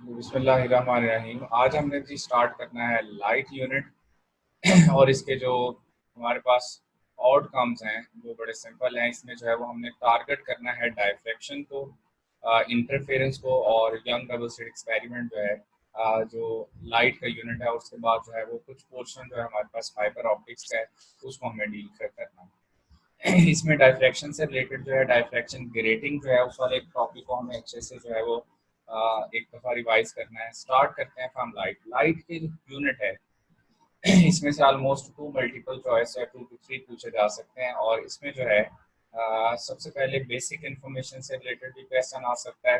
बिस्मिल्लाहिर्रहमानिर्रहीम। आज हमने जी स्टार्ट करना है लाइट यूनिट। और इसके जो हमारे पास आउटकम्स हैं वो बड़े सिंपल हैं। इसमें जो है वो हमने टारगेट करना है डायफ्रैक्शन को, इंटरफेरेंस को और यंग डबल स्लिट एक्सपेरिमेंट जो है, जो लाइट का यूनिट है। उसके बाद जो है वो कुछ पोर्शन जो है हमारे पास फाइबर ऑप्टिक्स का है, उसको हमें डील करना है। इसमें डायफ्रैक्शन से रिलेटेड जो है डायफ्रैक्शन ग्रेटिंग जो है उस वाले टॉपिक को हमें अच्छे से जो है वो एक दफ़ा रिवाइज करना है। स्टार्ट करते हैं फ्रॉम लाइट। लाइट की जो यूनिट है इसमें से ऑलमोस्ट टू मल्टीपल चॉइस या 2 to 3 पूछे जा सकते हैं। और इसमें जो है सबसे पहले बेसिक इन्फॉर्मेशन से रिलेटेड भी क्वेश्चन आ सकता है,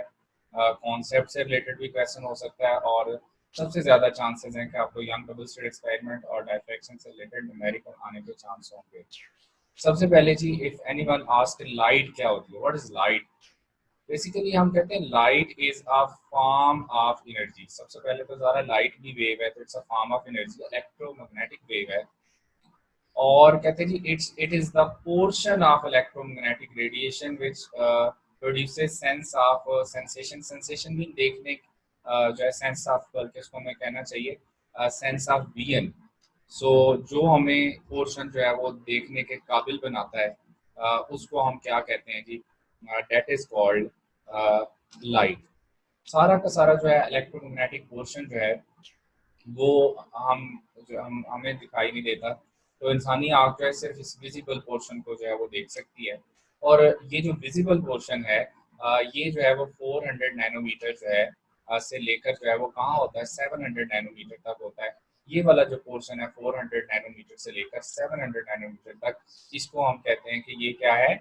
कॉन्सेप्ट से रिलेटेड भी क्वेश्चन हो सकता है, और सबसे ज़्यादा चांसेस हैं कि आपको यंग डबल स्लिट एक्सपेरिमेंट और डायफ्रैक्शन से रिलेटेड न्यूमेरिकल आने के चांस होंगे। सबसे पहले जी, इफ एनीवन आस्क लाइट क्या होती है, व्हाट इज लाइट? बेसिकली हम कहते हैं light is a form of energy. सबसे पहले तो ज़रा लाइट की वेव है तो it's a form of energy, electromagnetic wave है। और कहते हैं जी it is the portion of electromagnetic radiation which produces sense of sensation. Sensation भी देखने जो है सेंस ऑफ, बल्कि इसको हमें कहना चाहिए सेंस ऑफ विजन। सो जो हमें पोर्शन जो है वो देखने के काबिल बनाता है, उसको हम क्या कहते हैं जी? That is called light. सारा का सारा जो है इलेक्ट्रोमैग्नेटिक पोर्शन जो है वो हम जो हम हमें दिखाई नहीं देता। तो इंसानी आँख जो है सिर्फ इस विजिबल पोर्शन को जो है वो देख सकती है। और ये जो विजिबल पोर्शन है, ये जो है वो 400 नैनोमीटर जो है से लेकर जो है वो कहाँ होता है, 700 नैनोमीटर तक होता है। ये वाला जो पोर्शन है 400 नैनोमीटर से लेकर 700 नैनोमीटर तक, इसको हम कहते हैं कि ये क्या है?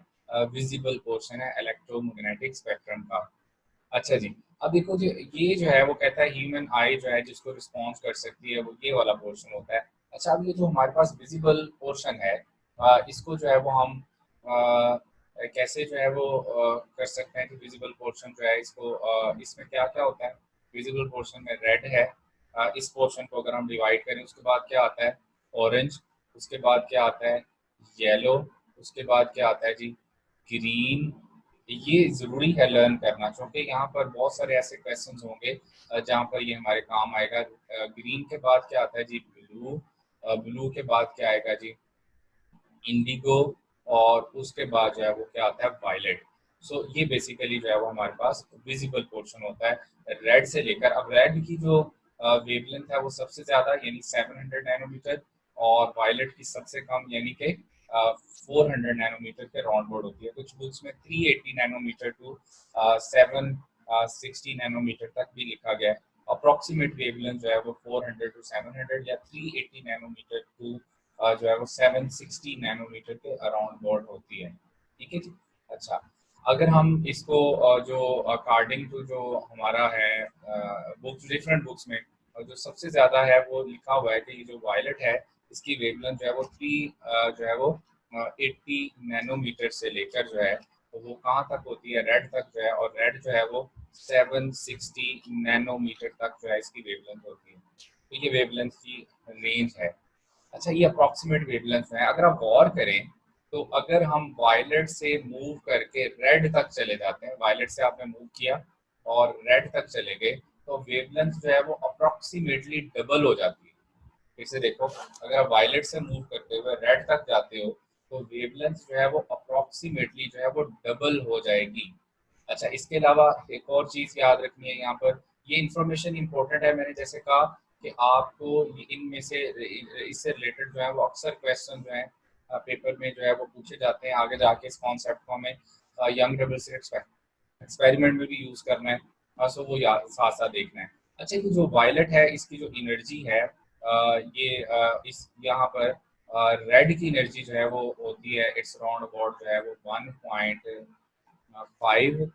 विजिबल पोर्शन है इलेक्ट्रोमैग्नेटिक स्पेक्ट्रम का। अच्छा जी, अब देखो जी, ये जो है वो कहता है ह्यूमन आई जो है जिसको रिस्पॉन्स कर सकती है, वो ये वाला पोर्शन होता है। अच्छा, अब ये जो हमारे पास विजिबल पोर्शन है, इसको जो है वो हम कैसे जो है वो कर सकते हैं कि विजिबल पोर्शन जो है इसको इसमें क्या क्या होता है? विजिबल पोर्शन में रेड है। इस पोर्शन को अगर हम डिवाइड करें उसके बाद क्या आता है? ऑरेंज। उसके बाद क्या आता है? येलो। उसके बाद क्या आता है जी? ग्रीन। ये ज़रूरी है लर्न करना, क्योंकि यहाँ पर बहुत सारे ऐसे क्वेश्चंस होंगे जहाँ पर ये हमारे काम आएगा। ग्रीन के बाद क्या आता है जी? ब्लू। ब्लू के बाद क्या आएगा जी? इंडिगो। और उसके बाद जो है वो क्या आता है? वायलेट। सो ये बेसिकली जो है वो हमारे पास विजिबल पोर्शन होता है रेड से लेकर। अब रेड की जो वेवलेंथ है वो सबसे ज़्यादा यानी 700 नैनोमीटर, और वायलेट की सबसे कम यानी कि 400 नैनोमीटर के राउंड बोर्ड होती है। कुछ बुक्स में 380 नैनोमीटर टू 760 नैनोमीटर तक भी लिखा गया है। अप्रॉक्सीमेट वेवलेंथ जो है वो 400 टू 700 या 380 नैनोमीटर टू जो है वो 760 नैनोमीटर के अराउंड बोर्ड होती है। ठीक है जी। अच्छा, अगर हम इसको जो अकॉर्डिंग टू जो हमारा है बुक्स, डिफरेंट बुक्स में जो सबसे ज़्यादा है वो लिखा हुआ है कि ये जो वायलेट है इसकी वेवलेंथ जो है वो 80 नैनोमीटर से लेकर जो है तो वो कहाँ तक होती है? रेड तक जो है। और रेड जो है वो 760 नैनोमीटर तक जो है इसकी वेवलेंथ होती है। तो ये वेवलेंथ की रेंज है। अच्छा, ये अप्रॉक्सीमेट वेवलेंथ है। अगर आप गौर करें तो अगर हम वायलेट से मूव करके रेड तक चले जाते हैं, वायलेट से आपने मूव किया और रेड तक चले गए, तो वेवलेंथ जो है वो अप्रॉक्सीमेटली डबल हो जाती है। फिर से देखो, अगर आप वायलेट से मूव करते हुए रेड तक जाते हो तो वेवलेंथ जो है वो अप्रॉक्सीमेटली जो है वो डबल हो जाएगी। अच्छा, इसके अलावा एक और चीज़ याद रखनी है यहाँ पर, ये इंफॉर्मेशन इंपॉर्टेंट है। मैंने जैसे कहा कि आपको इनमें से इससे रिलेटेड जो है वो अक्सर क्वेश्चन जो है पेपर में जो है वो पूछे जाते हैं। आगे जाके इस कॉन्सेप्ट को हमें यंग डबल स्लिट एक्सपेरिमेंट में भी यूज़ करना है। सो वो याद साथ साथ देखना है। अच्छा, ये जो वायलेट है इसकी जो एनर्जी है, ये इस यहाँ पर रेड की एनर्जी जो है वो होती है इट्स राउंड अबाउट जो है वो 1.5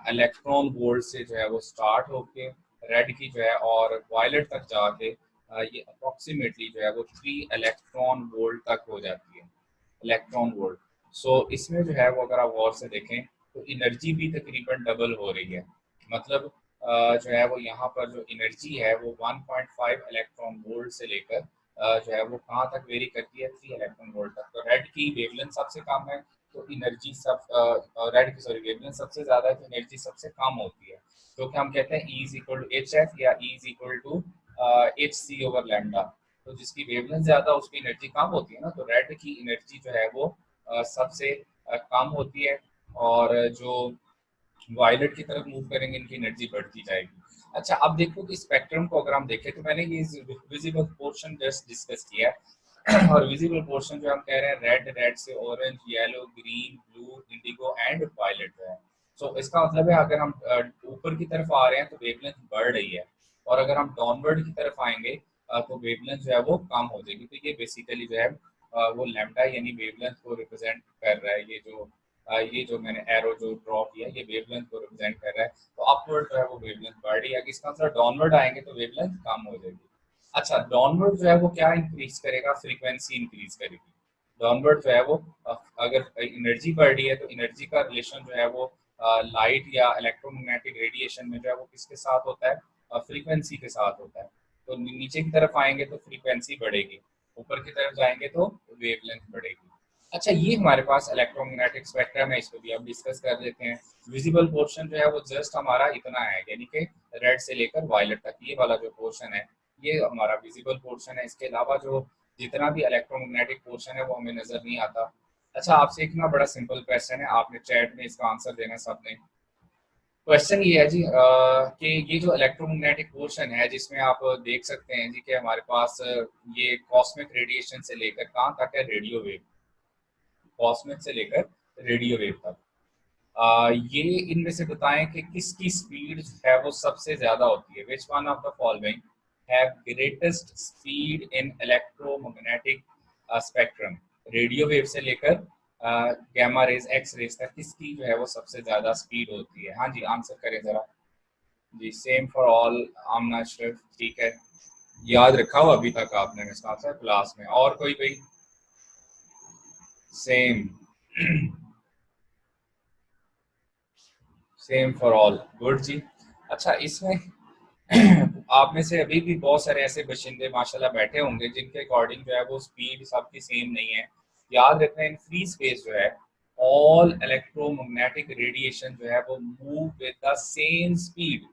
इलेक्ट्रॉन वोल्ट से जो है वो स्टार्ट होके रेड की जो है और वायलेट तक जाके ये अप्रोक्सीमेटली जो है वो 3 इलेक्ट्रॉन वोल्ट तक हो जाती है। Electron volt. सो इसमें जो है वो अगर आप गौर से देखें तो एनर्जी भी तकरीबन डबल हो रही है। मतलब जो है वो यहाँ पर जो एनर्जी है वो 1.5 इलेक्ट्रॉन वोल्ट से लेकर जो है वो कहाँ तक वेरी करती है? 3 इलेक्ट्रॉन वोल्ट तक। तो रेड की वेवलेंथ सबसे कम है तो एनर्जी सब रेड की सॉरी वेवलेंथ सबसे ज़्यादा है तो एनर्जी सबसे कम होती है। जो कि हम कहते हैं E is equal to H F या E is equal to H C over lambda. तो जिसकी वेवलेंथ ज्यादा उसकी एनर्जी कम होती है ना, तो रेड की एनर्जी जो है वो सबसे कम होती है, और जो वायलेट की तरफ मूव करेंगे इनकी एनर्जी बढ़ती जाएगी। अच्छा, अब देखो कि स्पेक्ट्रम को अगर हम देखें तो मैंने ये विजिबल पोर्शन जस्ट डिस्कस किया है और विजिबल पोर्शन जो हम कह रहे हैं रेड, रेड से orange, yellow, green, blue, indigo and violet है। सो इसका मतलब है अगर हम ऊपर की तरफ आ रहे हैं तो वेवलेंथ बढ़ रही है, और अगर हम डाउनवर्ड की तरफ आएंगे तो वेवलेंथ जो है वो कम हो जाएगी। तो ये बेसिकली जो है वो लैम्डा यानी वेवलेंथ को रिप्रेजेंट कर रहा है। ये जो मैंने एरो जो ड्रॉ किया ये वेवलेंथ को रिप्रेजेंट कर रहा है। तो अपवर्ड जो है वो वेवलेंथ बढ़ रही है, इसका मतलब डाउनवर्ड आएंगे तो वेवलेंथ कम हो जाएगी। अच्छा, डाउनवर्ड जो है वो क्या इंक्रीज करेगा, फ्रीक्वेंसी इंक्रीज करेगी। डाउनवर्ड जो है वो अगर एनर्जी बढ़ रही है तो एनर्जी का रिलेशन जो है वो लाइट या इलेक्ट्रोमैग्नेटिक रेडिएशन में जो है वो किसके साथ होता है, फ्रीक्वेंसी के साथ होता है। तो नीचे की तरफ आएंगे तो फ्रीक्वेंसी बढ़ेगी, ऊपर की तरफ जाएंगे तो वेवलेंथ बढ़ेगी। अच्छा, ये हमारे पास इलेक्ट्रोमैग्नेटिक स्पेक्ट्रम है, इसको भी अब डिस्कस कर लेते हैं। विजिबल पोर्शन जो है वो जस्ट हमारा इतना है, यानी कि रेड से लेकर वायलेट तक ये वाला जो पोर्शन है ये हमारा विजिबल पोर्शन है। इसके अलावा जो जितना भी इलेक्ट्रोमैग्नेटिक पोर्शन है वो हमें नजर नहीं आता। अच्छा, आपसे एक ना बड़ा सिंपल क्वेश्चन है, आपने चैट में इसका आंसर देना सबने। क्वेश्चन ये है जी कि ये जो इलेक्ट्रोमैग्नेटिक पोर्शन है जिसमें आप देख सकते हैं जी कि हमारे पास ये कॉस्मिक रेडिएशन से लेकर कहाँ तक है, रेडियो वेव, कॉस्मिक से लेकर रेडियो वेव तक। ये इनमें से बताएं कि किसकी स्पीड है वो सबसे ज्यादा होती है। Which one of the following have greatest speed in electromagnetic spectrum. Radio wave से लेकर गैमा रेज, एक्स रेज तक किसकी जो है वो सबसे ज्यादा स्पीड होती है। हाँ जी, आंसर करें जरा जी। सेम फॉर ऑल, आमना अशरफ, ठीक है, याद रखा हो अभी तक आपने इसका आंसर क्लास में। और कोई भाई? Same same for all, good जी। अच्छा, इसमें आप में से अभी भी बहुत सारे ऐसे बशिंदे माशाल्लाह बैठे होंगे जिनके अकॉर्डिंग जो है वो स्पीड सबकी सेम नहीं है। याद रखना, इन फ्री स्पेस जो है ऑल इलेक्ट्रोमैग्नेटिक रेडिएशन जो है वो move with the same speed.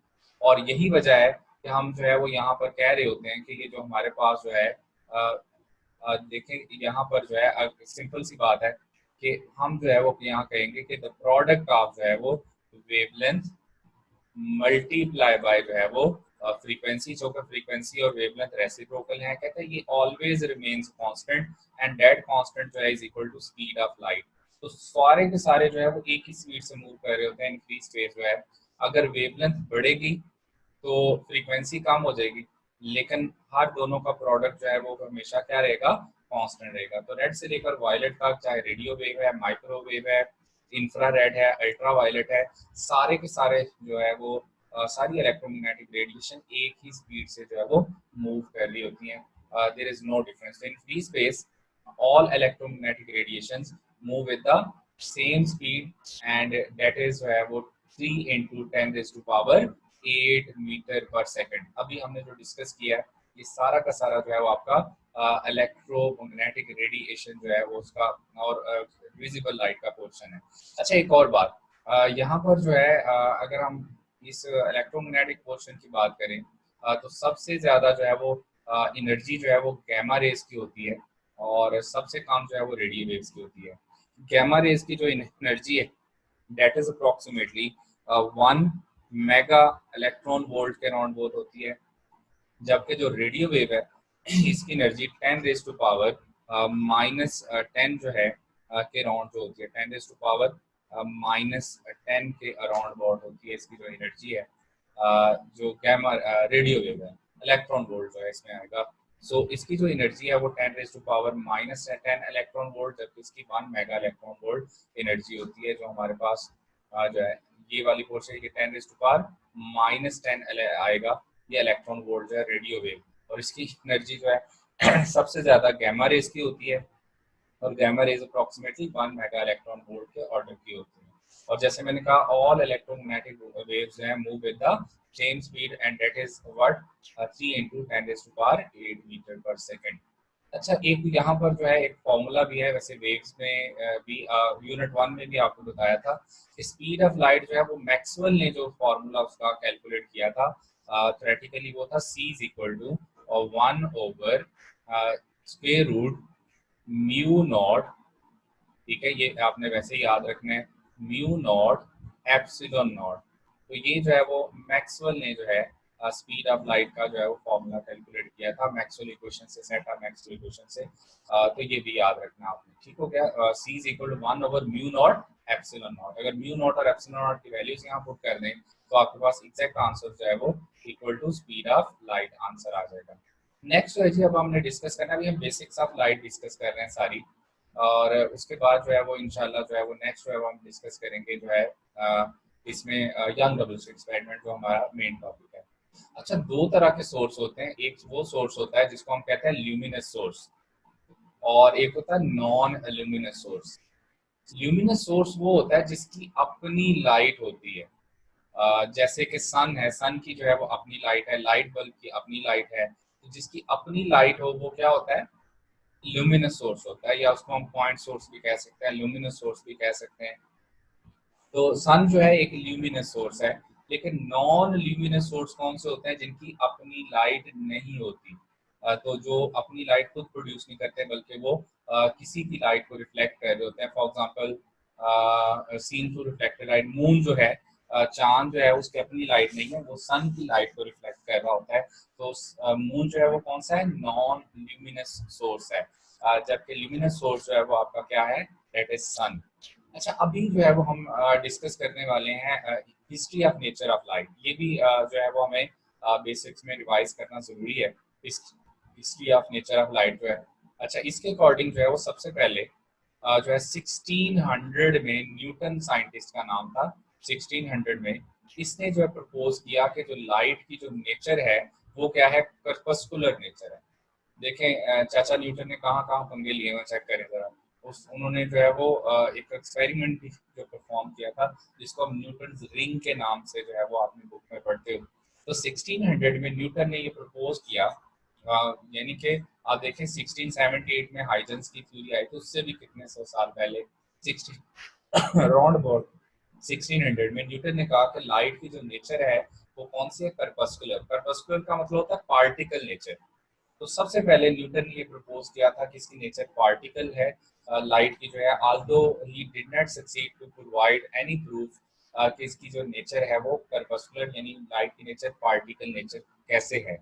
और यही वजह है कि हम जो है वो यहाँ पर कह रहे होते हैं कि ये जो हमारे पास जो है देखें यहाँ पर जो है सिंपल सी बात है कि हम जो है वो यहाँ कहेंगे कि द प्रोडक्ट ऑफ जो है वो वेवलेंथ मल्टीप्लाई बाय जो है वो फ्रीक्वेंसी, जो कि फ्रीक्वेंसी और वेवलेंथ रेसिप्रोकल है, कहते हैं ये always remains constant and that constant जो है is equal to speed of light. तो सारे के सारे जो है वो एक ही स्पीड से मूव कर रहे होते हैं इन फ्री स्पेस जो है। अगर वेवलेंथ बढ़ेगी तो फ्रीक्वेंसी कम हो जाएगी, लेकिन हर दोनों का प्रोडक्ट जो है वो हमेशा क्या रहेगा, कांस्टेंट रहेगा। तो रेड से लेकर वायलेट तक, चाहे रेडियो वेव है, माइक्रोवेव है, इंफ्रारेड है, अल्ट्रा वायलेट है, सारे के सारे जो है वो सारी इलेक्ट्रोमैग्नेटिक रेडिएशन एक ही स्पीड से जो है वो मूव कर रही होती हैं। There is no difference in free space, all electromagnetic radiations move with the same speed, and that is जो है वो 3 इंटू 10⁻⁸ मीटर पर सेकेंड। अभी हमने जो डिस्कस किया है ये सारा का सारा जो है वो आपका इलेक्ट्रोमैग्नेटिक रेडिएशन जो है वो उसका और विजिबल लाइट का पोर्शन है। अच्छा, एक और बात, यहाँ पर जो है अगर हम इस इलेक्ट्रोमैग्नेटिक पोर्शन की बात करें तो सबसे ज़्यादा जो है वो एनर्जी जो है वो गैमा रेज की होती है, और सबसे कम जो है वो रेडियो वेव्स की होती है। गैमा रेज की जो एनर्जी है that is approximately 1 mega electron volt के अराउंड वोल्ट होती है, जबकि जो रेडियो वेव है इसकी एनर्जी 10⁻⁻10 जो है के अराउंड जो होती है, 10⁻⁻10 के अराउंड वॉट होती है इसकी जो एनर्जी है। जो गैमा रेडियो वेव है, इलेक्ट्रॉन वोल्ट जो है इसमें आएगा। सो इसकी जो एनर्जी है वो 10⁻⁻10 इलेक्ट्रॉन वोल्ट, जबकि इसकी 1 मेगा इलेक्ट्रॉन वोल्ट एनर्जी होती है। जो हमारे पास जो है ये वाली पोर्शन ये 10⁻⁻10 आएगा, ये इलेक्ट्रॉन वोल्ट जो है रेडियो वेव, और इसकी एनर्जी जो है सबसे ज्यादा गैमा रेज की होती है, और gamma rays approximately 1 mega electron volt के ऑर्डर की होती है। और जैसे मैंने कहा ऑल इलेक्ट्रोमैग्नेटिक वेव्स जो है move with the same speed, and that is what 3 into 10⁸ metre पर सेकेंड। अच्छा, एक यहाँ पर जो है एक फॉर्मूला भी है, वैसे वेव्स में भी यूनिट 1 में भी आपको बताया था। स्पीड ऑफ लाइट जो है वो मैक्सवेल ने जो फॉर्मूला उसका कैलकुलेट किया था थ्योरेटिकली, वो था c is equal to 1 over square root mu naught, ठीक है, ये आपने वैसे ही याद रखना है, म्यू नॉट एप्सिलॉन नॉट। तो ये जो है वो मैक्सवेल ने जो है स्पीड ऑफ लाइट का जो है वो फॉर्मूला कैलकुलेट किया था मैक्सवेल इक्वेशन से, सेट ऑफ मैक्सवेल इक्वेशन से। तो ये भी याद रखना आपने, ठीक हो गया। c is equal to 1 over mu naught epsilon naught. अगर म्यू नॉट और एप्सिलॉन नॉट की वैल्यूज यहाँ पुट कर दें तो आपके पास एग्जैक्ट आंसर जो है वो equal to speed of light answer आ जाएगा। नेक्स्ट जो है जी, अब हमने डिस्कस करना है, अभी हम बेसिक्स ऑफ लाइट डिस्कस कर रहे हैं सारी, और उसके बाद जो है वो इंशाल्लाह जो है वो नेक्स्ट जो है वो हम डिस्कस करेंगे जो है इसमें यंग डबल्स एक्सपेरिमेंट, जो हमारा मेन टॉपिक है। अच्छा, दो तरह के सोर्स होते हैं, एक वो सोर्स होता है जिसको हम कहते हैं ल्यूमिनस सोर्स, और एक होता है non luminous source. Luminous source वो होता है जिसकी अपनी लाइट होती है, जैसे कि सन है, सन की जो है वो अपनी लाइट है, लाइट बल्ब की अपनी लाइट है। तो जिसकी अपनी लाइट हो वो क्या होता है, ल्यूमिनस सोर्स होता है, या उसको हम पॉइंट सोर्स भी कह सकते हैं, ल्यूमिनस सोर्स भी कह सकते हैं। तो सन जो है एक ल्यूमिनस सोर्स है, लेकिन नॉन ल्यूमिनस सोर्स कौन से होते हैं, जिनकी अपनी लाइट नहीं होती। तो जो अपनी लाइट खुद प्रोड्यूस नहीं करते बल्कि वो किसी की लाइट को रिफ्लेक्ट कर रहे होते हैं। For example seen through reflected light, moon जो है, चांद जो है उसकी अपनी लाइट नहीं है, वो सन की लाइट को रिफ्लेक्ट कर रहा होता है। तो मून जो है वो कौन सा है, नॉन ल्यूमिनस सोर्स है, जबकि ल्यूमिनस सोर्स जो है वो आपका क्या है, दैट इज सन। अच्छा, अभी जो है वो हम डिस्कस करने वाले हैं history of nature of light. ये भी जो है वो हमें बेसिक्स में रिवाइज करना जरूरी है, history of nature of light जो है। अच्छा, इसके अकॉर्डिंग जो है वो सबसे पहले जो है 1600 में न्यूटन साइंटिस्ट का नाम था, 1600 में इसने जो है प्रपोज किया कि जो लाइट की जो नेचर है वो क्या है, कर्पस्कुलर नेचर है। देखें चाचा न्यूटन ने कहाँ कहाँ पंगे लिए हुए, चेक करें जरा। उस उन्होंने जो है वो एक एक्सपेरिमेंट भी जो परफॉर्म किया था, जिसको हम न्यूटन रिंग के नाम से जो है वो आपने बुक में पढ़ते हो। तो 1600 में न्यूटन ने ये प्रपोज किया, यानी कि आप देखें 1678 में हाइजेंस की थ्योरी आई थी, उससे भी कितने सौ साल पहले, 16 अराउंड अबाउट 1600 में न्यूटन ने कहा कि लाइट की जो नेचर है वो कौन सी है, कर्पस्कुलर। कर्पस्कुलर का मतलब होता है पार्टिकल नेचर। तो सबसे पहले न्यूटन ने ये प्रपोज किया था कि इसकी नेचर पार्टिकल है, लाइट की जो है। Although he did not succeed to provide any proof कि इसकी जो नेचर है वो कर्पस्कुलर, यानी लाइट की नेचर पार्टिकल नेचर कैसे है,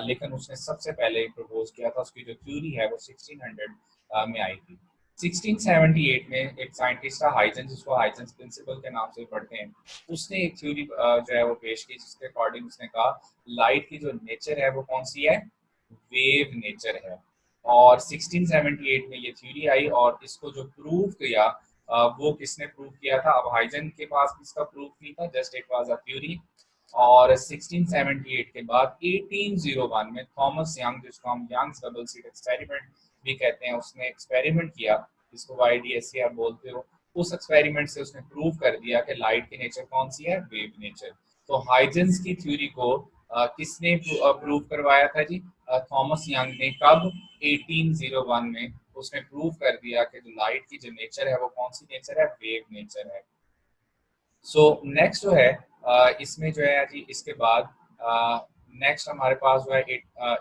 लेकिन उसने सबसे पहले प्रपोज किया था, उसकी जो थ्योरी है वो 1600 में आई थी। 1678 में एक साइंटिस्ट था हाइजेंस, जिसको हाइजेंस प्रिंसिपल के नाम से पढ़ते हैं, उसने एक थ्योरी जो है वो पेश की, जिसके अकॉर्डिंग उसने कहा लाइट की जो नेचर है वो कौन सी है, वेव नेचर है। और 1678 में ये थ्योरी आई, और इसको जो प्रूव किया वो किसने प्रूव किया था, अब हाइजन के पास इसका प्रूफ नहीं था, just it was a theory. और 1678 के बाद 1801 में थॉमस यंग, जिसको हम यंग्स डबल स्लिट एक्सपेरिमेंट भी कहते हैं, उसने एक्सपेरिमेंट किया, जिसको YDSC आप बोलते हो। उस एक्सपेरिमेंट से उसने प्रूव कर दिया कि लाइट की नेचर कौन सी है, वेव नेचर। तो हाइजेंस की थ्योरी को किसने प्रूव करवाया था जी, थॉमस यंग ने। कब, 1801 में उसने प्रूव कर दिया कि जो लाइट की जो नेचर है वो कौन सी नेचर है, वेव नेचर है। सो नेक्स्ट जो है इसमें जो है जी, इसके बाद नेक्स्ट हमारे पास जो है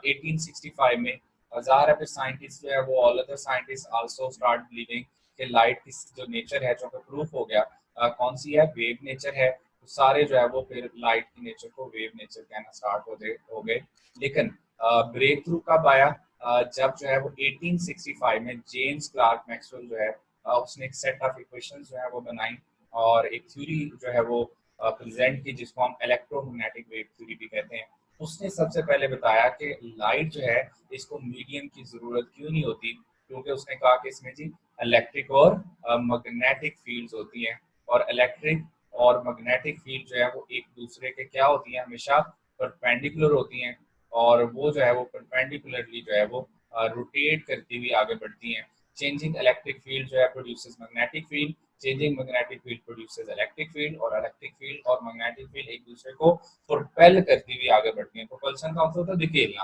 1865 में ज़ाहिर है फिर साइंटिस्ट जो है वो all other scientist also start believing कि लाइट की जो नेचर है, जो प्रूफ हो गया कौन सी है, वेव नेचर है। तो सारे जो है वो फिर लाइट की नेचर को वेव नेचर कहना स्टार्ट हो गए। लेकिन ब्रेक थ्रू कब आया, जब जो है वो 1865 में जेम्स क्लार्क मैक्सवेल जो है उसने एक सेट ऑफ इक्वेशंस जो है वो बनाई, और एक थ्योरी जो है वो प्रेजेंट की, जिसको हम इलेक्ट्रोमैग्नेटिक वेव थ्योरी भी कहते हैं। उसने सबसे पहले बताया कि लाइट जो है इसको मीडियम की जरूरत क्यों नहीं होती, क्योंकि उसने कहा कि इसमें जी इलेक्ट्रिक और मैग्नेटिक फील्ड्स होती हैं, और इलेक्ट्रिक और मैग्नेटिक फील्ड जो है वो एक दूसरे के क्या होती हैं, हमेशा परपेंडिकुलर होती हैं, और वो जो है वो परपेंडिकुलरली जो है वो रोटेट करती हुई आगे बढ़ती हैं। चेंजिंग इलेक्ट्रिक फील्ड जो है produces magnetic field, changing magnetic field produces electric field, और इलेक्ट्रिक फील्ड और मैग्नेटिक फील्ड एक दूसरे को प्रोपेल करती हुई आगे बढ़ती हैं। प्रोपल्शन का मतलब होता है धकेलना।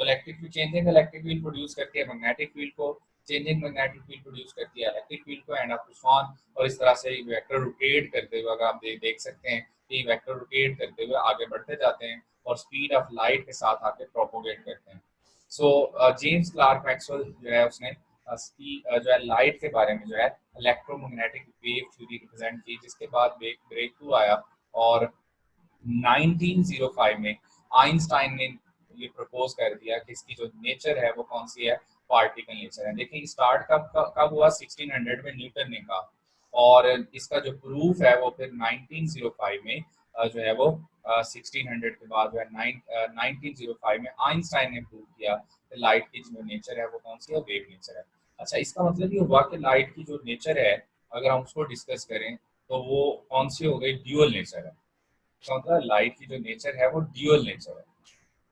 तो electric field, changing electric field produce करती है मैग्नेटिक फील्ड को, चेंजिंग मैग्नेटिक फील्ड प्रोड्यूस करती है इलेक्ट्रिक फील्ड को, एंड ऑफ ऑन, और इस तरह से वेक्टर रोटेट करते हुए, अगर आप देख सकते हैं कि वेक्टर रोटेट करते हुए आगे बढ़ते जाते हैं और स्पीड ऑफ लाइट के साथ आगे प्रोपोगेट करते हैं। सो जेम्स क्लार्क मैक्सवेल जो है उसने जो है लाइट के बारे में जो है इलेक्ट्रोमैग्नेटिक वेव थ्योरी रिप्रेजेंट की, जिसके बाद ब्रेक थ्रू आया और 1905 में आइंस्टाइन ने ये प्रपोज कर दिया कि इसकी जो नेचर है वो कौन सी है, पार्टिकल नेचर है। देखिए स्टार्ट कब हुआ, 1600 में न्यूटन ने कहा, और इसका जो प्रूफ है वो फिर 1905 में जो है वो 1600 के बाद जो है 1905 में आइंस्टाइन ने प्रूव किया कि लाइट की जो नेचर है वो कौन सी है, वेव नेचर है। अच्छा, इसका मतलब ये हुआ कि लाइट की जो नेचर है अगर हम उसको डिस्कस करें तो वो कौन सी हो गई, ड्यूअल नेचर है। इसका मतलब लाइट की जो नेचर है वो ड्यूअल नेचर है।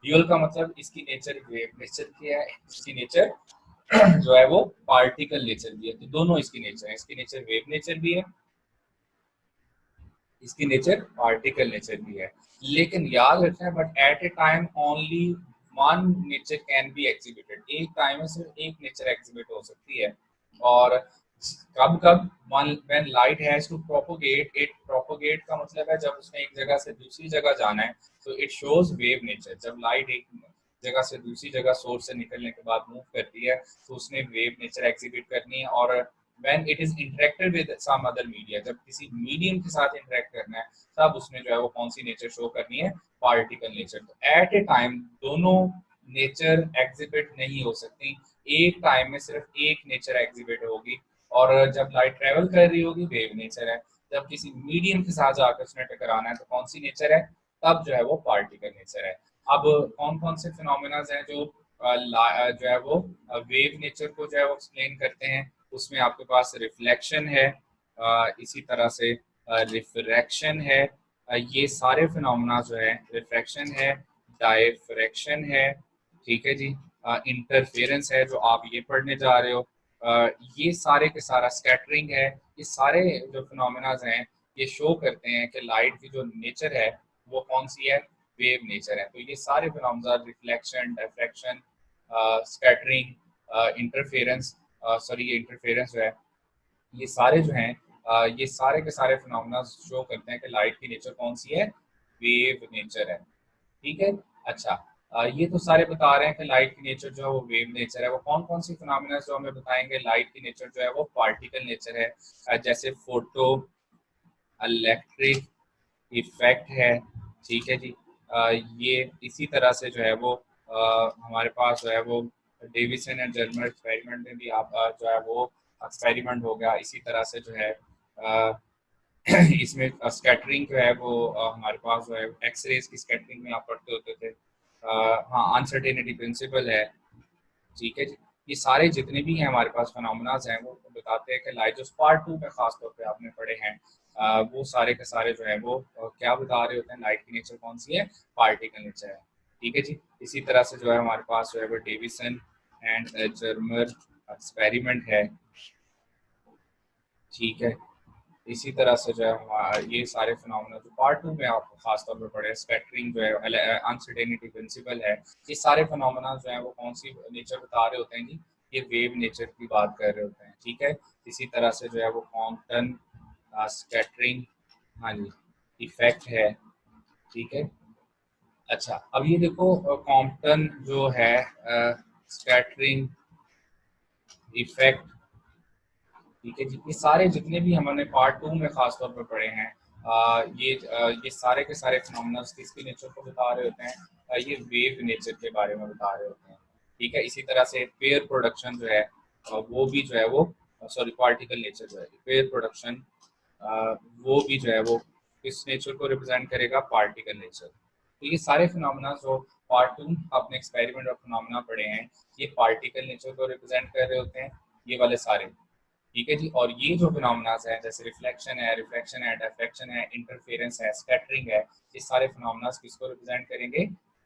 ड्यूअल का मतलब इसकी नेचर वेव नेचर की है, इसकी नेचर जो है वो पार्टिकल नेचर भी है। तो दोनों इसकी नेचर है, इसकी नेचर वेव नेचर भी है, इसकी नेचर पार्टिकल नेचर भी है। लेकिन याद रखना, but at A time only one nature can be exhibited, एक टाइम में सिर्फ एक नेचर एग्जिबिट हो सकती है। और कब कब, when light has to propagate, it propagate का मतलब है जब उसने एक जगह से दूसरी जगह जाना है, तो इट शोज वेव नेचर। जब लाइट एक जगह से दूसरी जगह सोर्स से निकलने के बाद मूव करती है तो उसने वेव नेचर एग्जिबिट करनी है। और when it is interacted with some other media, जब किसी मीडियम के साथ इंटरेक्ट करना है तब उसने जो है वो कौन सी नेचर शो करनी है, पार्टिकल नेचर। तो एट ए टाइम दोनों नेचर एग्जिबिट नहीं हो सकती, एक टाइम में सिर्फ एक नेचर एग्जिबिट होगी। और जब लाइट ट्रेवल कर रही होगी वेव नेचर है, जब किसी मीडियम के साथ जाकर उसने टकराना है तो कौन सी नेचर है, तब जो है वो पार्टिकल नेचर है। अब कौन कौन से फिनोमेना हैं जो जो है वो वेव नेचर को जो है वो एक्सप्लेन करते हैं, उसमें आपके पास रिफ्लेक्शन है, इसी तरह से रिफ्रैक्शन है, ये सारे फिनोमेना जो है, रिफ्रैक्शन है, डायफ्रैक्शन है, ठीक है जी, इंटरफेरेंस है जो आप ये पढ़ने जा रहे हो, ये सारे के सारा स्कैटरिंग है, ये सारे जो फिनोमेना हैं ये शो करते हैं कि लाइट की जो नेचर है वो कौन सी है, वेव नेचर है। तो ये सारे phenomena, reflection, diffraction, scattering, interference, sorry ये इंटरफेरेंस जो है, ये सारे जो हैं ये सारे के सारे फिनोमेना शो करते हैं कि लाइट की नेचर कौन सी है, वेव नेचर है। ठीक है, अच्छा, ये तो सारे बता रहे हैं कि लाइट की नेचर जो है वो वेव नेचर है। वो कौन कौन सी फिनोमेना जो हमें बताएंगे लाइट की नेचर जो है वो पार्टिकल नेचर है, जैसे फोटो इलेक्ट्रिक इफेक्ट है, ठीक है जी। ये इसी तरह से जो है वो हमारे पास जो है वो डेविसन एंड जर्मर एक्सपेरिमेंट में भी आप जो है वो एक्सपेरिमेंट हो गया। इसी तरह से जो है इसमें स्कैटरिंग जो है वो हमारे पास जो है एक्सरेज की स्कैटरिंग में आप पढ़ते होते थे। हाँ, अनसर्टेनिटी प्रिंसिपल है, ठीक है जी। ये सारे जितने भी हैं हमारे पास फिनोमेनाज हैं वो बताते हैं कि लाइट, जो पार्ट 2 में खास तौर पे आपने पढ़े हैं, वो सारे के सारे जो है वो क्या बता रहे होते हैं, लाइट की नेचर कौन सी है, पार्टिकल नेचर है, ठीक है जी। इसी तरह से जो है हमारे पास जो है वो डेविसन एंड जर्मर एक्सपेरिमेंट है, ठीक है। इसी तरह से जो है ये सारे फिनोमेना जो पार्ट 2 में आप खासतौर पर पढ़े, स्पेक्ट्रिंग जो है, अनसर्टेनिटी प्रिंसिपल है, ये सारे फिनोमेना जो है वो कौन सी नेचर बता रहे होते हैं जी, ये वेव नेचर की बात कर रहे होते हैं, ठीक है। इसी तरह से जो है वो कॉम्पटन स्कैटरिंग, हाँ जी, इफेक्ट है, ठीक है। अच्छा, अब ये देखो कॉम्पटन जो है स्कैटरिंग इफेक्ट, ठीक है जी, ये सारे जितने भी हमने पार्ट 2 में खास तौर पर पढ़े हैं, ये सारे के सारे फिनोमेना किसके नेचर को बता रहे होते हैं, ये वेव नेचर के बारे में बता रहे होते हैं, ठीक है। इसी तरह से पेयर प्रोडक्शन जो है वो भी जो है वो, सॉरी पार्टिकल नेचर जो है, पेयर प्रोडक्शन वो भी जो है वो किस नेचर को रिप्रेजेंट करेगा, पार्टिकल नेचर। तो ये सारे फिनोमेना जो पार्ट 2 अपने एक्सपेरिमेंट और फिनोमेना पढ़े हैं, ये पार्टिकल नेचर को रिप्रेजेंट कर रहे होते हैं, ये वाले सारे, ठीक है जी। और ये जो फिनोमेना हैं जैसे रिफ्लेक्शन है, रिफ्रैक्शन है, डायफ्रैक्शन है, इंटरफेरेंस है, स्कैटरिंग है, ये सारे फिनोमेना किसको रिप्रेजेंट करेंगे,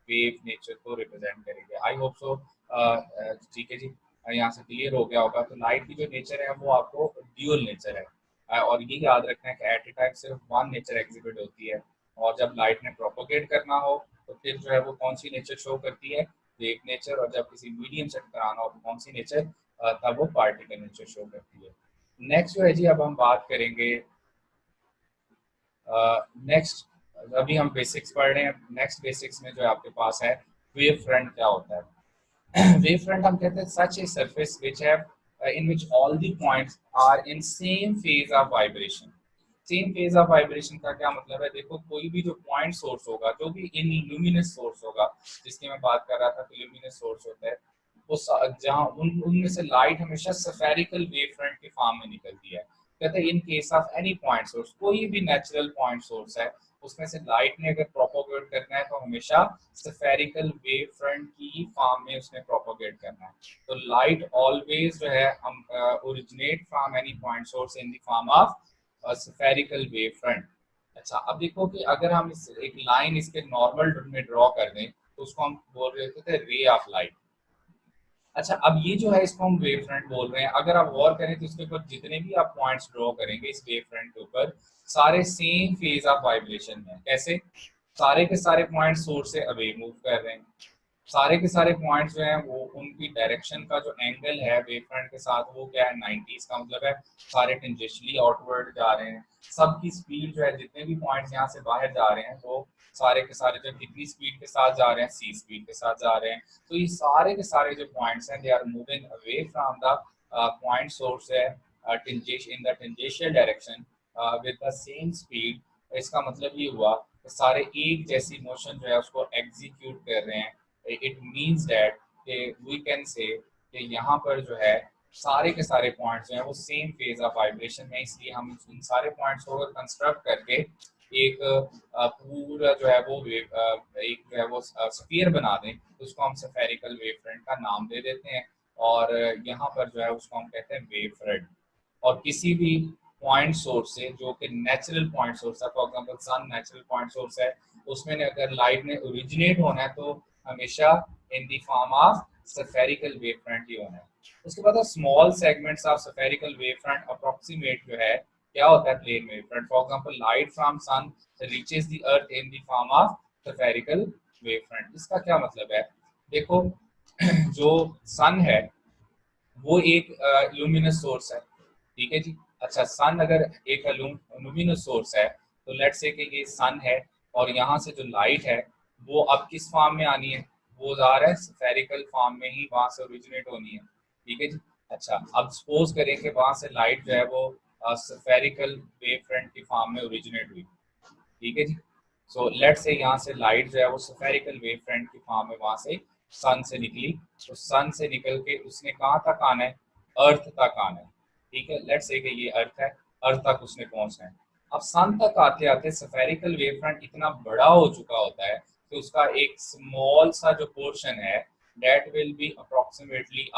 वेव नेचर को रिप्रेजेंट करेंगे। आई होप सो, ठीक है जी, यहाँ से क्लियर हो गया होगा। तो लाइट की जो नेचर है वो आपको ड्यूअल नेचर है, और ये याद रखना है कि एट ए टाइम सिर्फ वन नेचर एग्जिबिट होती है, और जब लाइट ने प्रोपोगेट करना हो तो फिर जो है वो कौन सी नेचर शो करती है, वेव नेचर, और जब किसी मीडियम से टकराना हो तो कौन सी नेचर, तब वो पार्टिकल नेचर शो करती है। नेक्स्ट जो है जी, अब हम बात करेंगे नेक्स्ट, अभी हम बेसिक्स पढ़ रहे हैं। नेक्स्ट बेसिक्स में जो आपके पास है वेव फ्रंट क्या होता है। वेव फ्रंट हम कहते हैं such a surface which have in which all the points are in same phase of vibration। Same phase of vibration का क्या मतलब है, देखो कोई भी जो पॉइंट सोर्स होगा, जो भी इन लुमिनस सोर्स होगा, जिसकी मैं बात कर रहा था कि लुमिनस सोर्स होता है, वो जहाँ उनमें से लाइट हमेशा स्फेरिकल वेव फ्रंट के फॉर्म में निकलती है। कहते हैं in case of any point source, कोई भी नेचुरल पॉइंट सोर्स है, उसमें से लाइट ने अगर प्रोपोगेट करना है तो हमेशा स्फेरिकल वेव फ्रंट की फॉर्म में उसने प्रोपोगेट करना है। तो लाइट ऑलवेज जो है हम originate from any point source in the form of spherical wave front. अच्छा, अब देखो कि अगर हम इस एक लाइन इसके नॉर्मल में ड्रॉ कर दें तो उसको हम बोल रहे थे रे ऑफ लाइट। अच्छा, अब ये जो है इसको हम वेव फ्रंट बोल रहे हैं। अगर आप गौर करें तो इसके ऊपर जितने भी आप पॉइंट्स ड्रॉ करेंगे इस वेव फ्रंट के ऊपर, सारे सेम फेज ऑफ वाइब्रेशन में। कैसे? सारे के सारे पॉइंट सोर्स से अवे मूव कर रहे हैं, सारे के सारे पॉइंट्स जो हैं वो उनकी डायरेक्शन का जो एंगल है वेव फ्रंट के साथ वो क्या है 90 का मतलब है सारे टेंजेंशियली आउटवर्ड जा रहे हैं। सबकी स्पीड जो है, जितने भी पॉइंट्स यहाँ से बाहर जा रहे हैं वो सारे के सारे जो कितनी स्पीड के साथ जा रहे हैं, सी स्पीड के साथ जा रहे हैं। तो ये सारे के सारे जो पॉइंट्स हैं they are moving away from the point source है in the tangential direction with the same speed. इसका मतलब ये हुआ कि सारे एक जैसी मोशन जो है उसको एग्जीक्यूट कर रहे हैं। It means that we can say कि यहाँ पर जो है सारे के सारे पॉइंट्स जो हैं वो सेम फेज ऑफ वाइब्रेशन में, इसलिए हम इन सारे पॉइंट्स को कंस्ट्रक्ट करके एक पूरा जो है वो एक जो है वो स्फीयर बना दें तो उसको हम स्फेरिकल वेव फ्रंट का नाम दे देते हैं। और यहाँ पर जो है उसको हम कहते हैं वेव फ्रंट। और किसी भी पॉइंट सोर्स से जो कि नेचुरल पॉइंट सोर्स है, for example sun natural point source है, उसमें अगर लाइट ने ओरिजिनेट होना है तो हमेशा in the form of spherical wave front ही होना है। उसके बाद small segments of spherical wave front approximate जो है क्या होता है plane wave front. For example light from sun reaches the earth in the form of spherical wave front. इसका क्या मतलब है, देखो जो सन है वो एक लुमिनस सोर्स है, ठीक है जी। अच्छा, सन अगर एक लुमिनस सोर्स है तो लेट्स से कि ये सन है और यहाँ से जो लाइट है वो अब किस फॉर्म में आनी है, वो जा रहा है स्फेरिकल फॉर्म में ही वहां से ओरिजिनेट होनी है, ठीक है जी। अच्छा, अब सपोज करें कि वहां से लाइट जो है वो स्फेरिकल वेव फ्रंट की फॉर्म में ओरिजिनेट हुई, ठीक है जी। सो लेट से यहाँ से लाइट जो है वो स्फेरिकल वेव फ्रंट की फॉर्म में वहां से सन से निकली, तो सन से निकल के उसने कहाँ तक आना है, अर्थ तक आना है, ठीक है। लेट से कि ये अर्थ है, अर्थ तक उसने पहुंचना है। अब सन तक आते आते स्फेरिकल वेव फ्रंट इतना बड़ा हो चुका होता है कि उसका एक स्मॉल सा जो पोर्शन है that will be approximately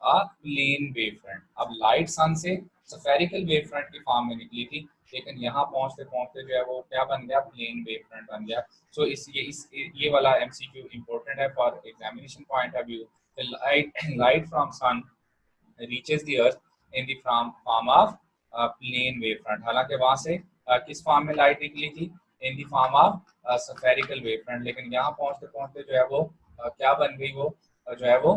plane wave front. अब लाइट सन से स्फेरिकल वेव फ्रंट की फॉर्म में निकली थी, लेकिन यहाँ पहुंचते पहुंचते जो है वो क्या बन गया, प्लेन वेव फ्रंट बन गया। सो ये वाला एमसीक्यू इंपॉर्टेंट है for examination point of view. Light from sun reaches the earth in the form of plane wave front. हालांकि वहां से किस फॉर्म में लाइट निकली थी, in the form of spherical wave front, लेकिन यहाँ पहुंचते पहुंचते जो है वो क्या बन गई, वो जो है वो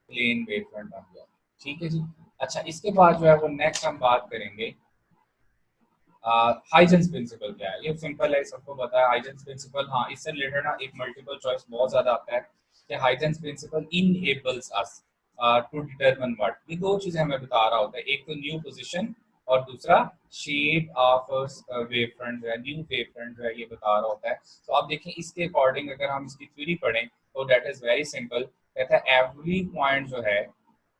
प्लेन वेव फ्रंट बन गया, ठीक है जी। अच्छा, इसके बाद जो है वो नेक्स्ट हम बात करेंगे हाइजेंस प्रिंसिपल क्या है। ये सिंपल है, सबको पता है हाइजेंस प्रिंसिपल। हाँ, इससे रिलेटेड ना एक मल्टीपल चॉइस बहुत ज्यादा आता है कि Huygens principle enables us to determine what. ये दो चीजें हमें बता रहा होता है, एक तो न्यू पोजीशन और दूसरा शेप ऑफ वेव फ्रंट जो है, न्यू वेव फ्रंट जो है ये बता रहा होता है। तो आप देखें इसके अकॉर्डिंग अगर हम इसकी थ्योरी पढ़ें तो दैट इज वेरी सिंपल। कहता है एवरी पॉइंट जो है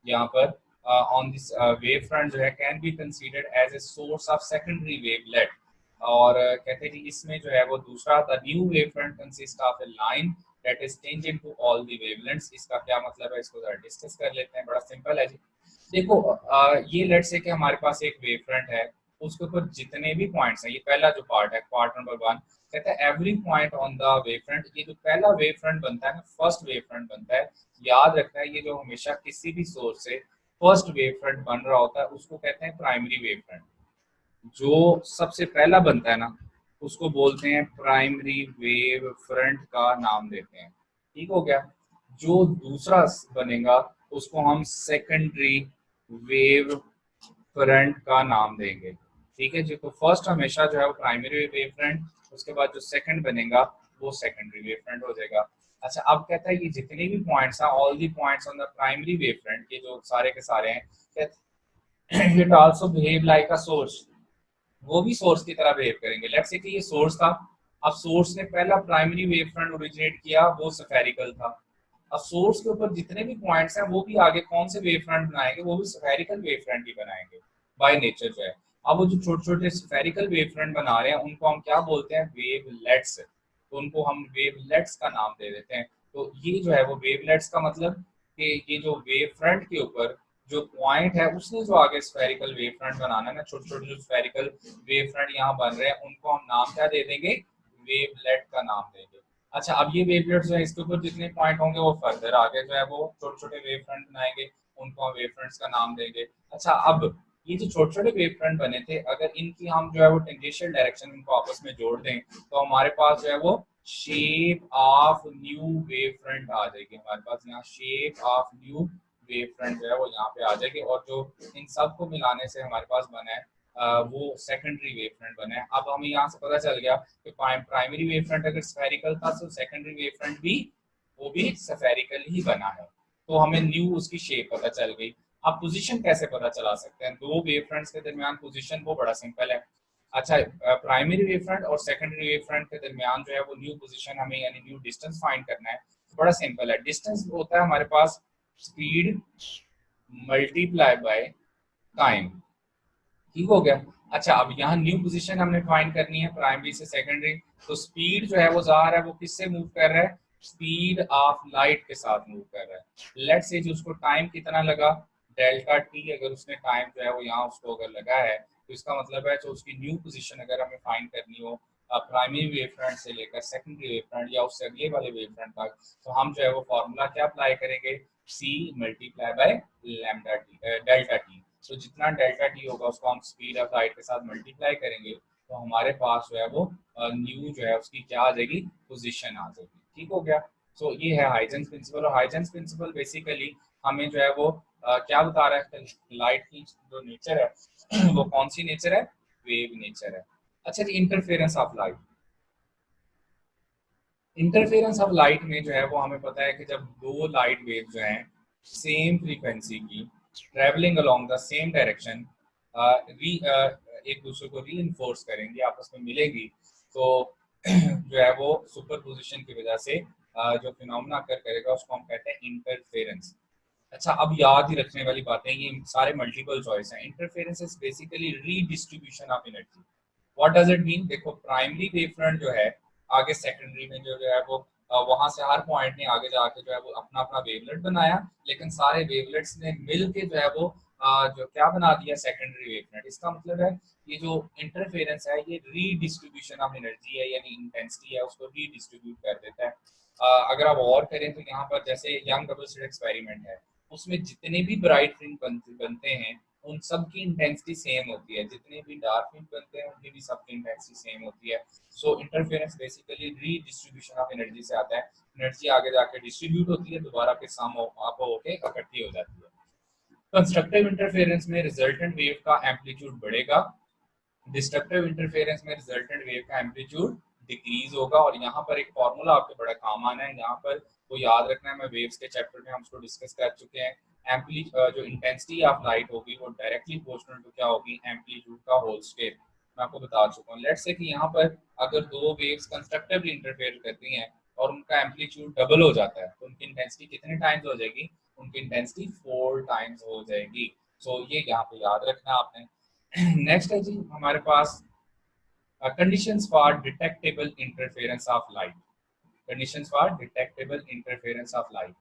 यहाँ पर on this wave front जो है can be considered as a source of secondary wavelet। और कहते हैं कि इसमें जो है वो दूसरा the new wave front consists of a line that is tangent to all the wavelengths। इसका क्या मतलब है, इसको जरा डिस्कस कर लेते हैं, बड़ा सिंपल है जी। देखो ये लेट्स से कि हमारे पास एक वेव फ्रंट है, उसके ऊपर जितने भी पॉइंट्स हैं, ये पहला जो पार्ट है पार्ट नंबर 1, कहता है every point on the wave front. ये जो पहला वेव फ्रंट बनता है ना, फर्स्ट वेव फ्रंट बनता है, याद रखना है ये जो हमेशा किसी भी सोर्स से फर्स्ट वेव फ्रंट बन रहा होता है उसको कहते हैं प्राइमरी वेव फ्रंट। जो सबसे पहला बनता है ना उसको बोलते हैं प्राइमरी वेव फ्रंट का नाम देते हैं, ठीक हो गया। जो दूसरा बनेगा उसको हम सेकेंडरी वेव फ्रंट का नाम देंगे। ठीक है जी। तो फर्स्ट हमेशा जो है वो प्राइमरी वेव फ्रंट, उसके बाद जो सेकंड बनेगा वो सेकेंडरी वेव फ्रंट हो जाएगा। अच्छा, अब कहता है कि जितने भी पॉइंट्स हैं, all the points on the primary wave front, ये जो सारे के सारे हैं, it also behave like a source, वो भी सोर्स की तरह बिहेव करेंगे। लेट्स से कि ये सोर्स था, अब सोर्स ने पहला प्राइमरी वेव फ्रंट ओरिजिनेट किया, वो स्फेरिकल था। अब सोर्स के ऊपर जितने भी पॉइंट्स हैं वो भी आगे कौन से वेव फ्रंट बनाएंगे, वो भी स्फेरिकल वेव फ्रंट ही बनाएंगे बाय नेचर जो है। अब वो जो छोटे छोटे स्फेरिकल वेव फ्रंट बना रहे हैं उनको हम क्या बोलते हैं, वेवलेट्स। तो उनको हम वेवलेट्स का नाम दे देते हैं। तो ये जो है वो वेवलेट्स का मतलब कि ये जो वेव फ्रंट के ऊपर जो पॉइंट है उसने जो आगे स्फेरिकल वेव फ्रंट बनाना है ना, छोटे छोटे जो स्फेरिकल वेव फ्रंट यहाँ बन रहे हैं उनको हम नाम क्या दे देंगे, वेवलेट का नाम देंगे। अच्छा, अब ये वेवलेट्स जो है इसके ऊपर जितने पॉइंट होंगे वो फर्दर आगे जो है वो छोटे छोटे वेव फ्रंट बनाएंगे, उनको हम वेव फ्रंट्स का नाम देंगे। अच्छा, अब ये जो छोटे छोटे वेव फ्रंट बने थे, अगर इनकी हम जो है वो टेंजेंशियल डायरेक्शन इनको आपस में जोड़ दें तो हमारे पास जो है वो shape of new wave front आ जाएगी। हमारे पास यहाँ shape of new wave front जो है वो यहाँ पे आ जाएगी, और जो इन सब को मिलाने से हमारे पास बना है वो सेकेंडरी वेव फ्रंट बना है। अब हमें यहाँ से पता चल गया कि प्राइमरी वेव फ्रंट अगर स्फेरिकल था तो सेकेंडरी वेव फ्रंट भी वो भी स्फेरिकल ही बना है। तो हमें न्यू उसकी शेप पता चल गई। आप पोजीशन कैसे पता चला सकते हैं दो वेव फ्रंट्स के दरमियान पोजीशन, वो बड़ा सिंपल है। अच्छा, प्राइमरी वेव फ्रंट और सेकेंडरी वेव फ्रंट के दरमियान जो है वो न्यू पोजीशन हमें यानी न्यू डिस्टेंस फाइंड करना है। बड़ा सिंपल है, डिस्टेंस होता है हमारे पास स्पीड मल्टीप्लाई बाय टाइम। ठीक हो गया। अच्छा, अब यहाँ न्यू पोजीशन हमने फाइंड करनी है प्राइमरी से सेकेंडरी। तो स्पीड जो है वो जा रहा है, वो किससे मूव कर रहा है, स्पीड ऑफ लाइट के साथ मूव कर रहा है। लेट्स से जो उसको टाइम कितना लगा, डेल्टा टी, अगर उसने टाइम जो है वो यहाँ उसको अगर लगा है तो इसका मतलब है जो उसकी न्यू पोजीशन अगर हमें फाइंड करनी हो प्राइमरी वेव फ्रंट से लेकर सेकेंडरी वेव फ्रंट या उससे अगले वाले वेव फ्रंट तक, तो हम जो है वो फॉर्मूला क्या अप्लाई करेंगे, c multiply by lambda t, delta t. तो जितना डेल्टा टी होगा उसको हम स्पीड ऑफ लाइट के साथ मल्टीप्लाई करेंगे तो हमारे पास जो है वो न्यू जो है उसकी क्या आ जाएगी, पोजीशन आ जाएगी। ठीक हो गया। सो ये है हाइजेंस प्रिंसिपल, और हाइजेंस प्रिंसिपल बेसिकली हमें जो है वो क्या बता रहा है, लाइट की जो नेचर है वो कौन सी नेचर है, वेव नेचर है। अच्छा जी, interference of light. Interference of light में जो है वो हमें पता है कि जब दो लाइट वेव जो हैं सेम फ्रीक्वेंसी की travelling along the same direction एक दूसरे को री करेंगी, आपस में मिलेगी, तो जो है वो सुपरपोजिशन की वजह से जो फिनोमेना अकर करेगा उसको हम कहते हैं इंटरफेरेंस। अच्छा, अब याद ही रखने वाली बातें, ये सारे मल्टीपल चॉइस हैं। Interference is basically redistribution of energy. What does it mean, देखो प्राइमरी वेव फ्रंट जो है आगे सेकेंडरी में जो है वो वहां से हर पॉइंट ने आगे जाके जो है वो अपना अपना वेवलेट बनाया, लेकिन सारे वेवलेट्स ने मिल के जो है वो जो क्या बना दिया, सेकेंडरी वेवलेट। इसका मतलब है ये जो इंटरफेरेंस है ये रीडिस्ट्रीब्यूशन ऑफ एनर्जी है, यानी इंटेंसिटी है उसको रीडिस्ट्रीब्यूट कर देता है। अगर आप और करें तो यहाँ पर जैसे यंग डबल स्लिट एक्सपेरिमेंट है, उसमें जितने भी ब्राइट फ्रिंज बनते हैं उन सब की इंटेंसिटी सेम होती है, जितने भी डार्क फ्रिंज बनते हैं उनकी भी सबकी इंटेंसिटी सेम होती है। So interference basically redistribution of energy से आता है। एनर्जी आगे जाके डिस्ट्रीब्यूट होती है, दोबारा फिर सम अप होके इकट्ठी हो जाती है। कंस्ट्रक्टिव इंटरफेरेंस में रिजल्टेंट वेव का एम्पलीट्यूड बढ़ेगा, डिस्ट्रक्टिव इंटरफेरेंस में रिजल्टेंट वेव का एम्पलीट्यूड डिक्रीज होगा। और यहाँ पर एक फॉर्मूला आपको बड़ा काम आना है, यहाँ पर वो याद रखना है, मैं वेव्स के चैप्टर में हम उसको डिस्कस कर चुके हैं। जो इंटेंसिटी ऑफ लाइट होगी वो डायरेक्टली प्रोपोर्शनल टू क्या होगी, एम्पलीट्यूड का होल स्क्वायर। मैं आपको बता चुका हूँ। लेट्स से कि यहाँ पर अगर दो वेव्स कंस्ट्रक्टिवली इंटरफेयर करती हैं और उनका एम्पलीट्यूड डबल हो जाता है तो उनकी इंटेंसिटी कितने टाइम्स हो जाएगी, उनकी इंटेंसिटी 4 टाइम्स हो जाएगी। सो ये यहाँ पे याद रखना आपने। नेक्स्ट है जी हमारे पास conditions for detectable interference of light. Conditions for detectable interference of light.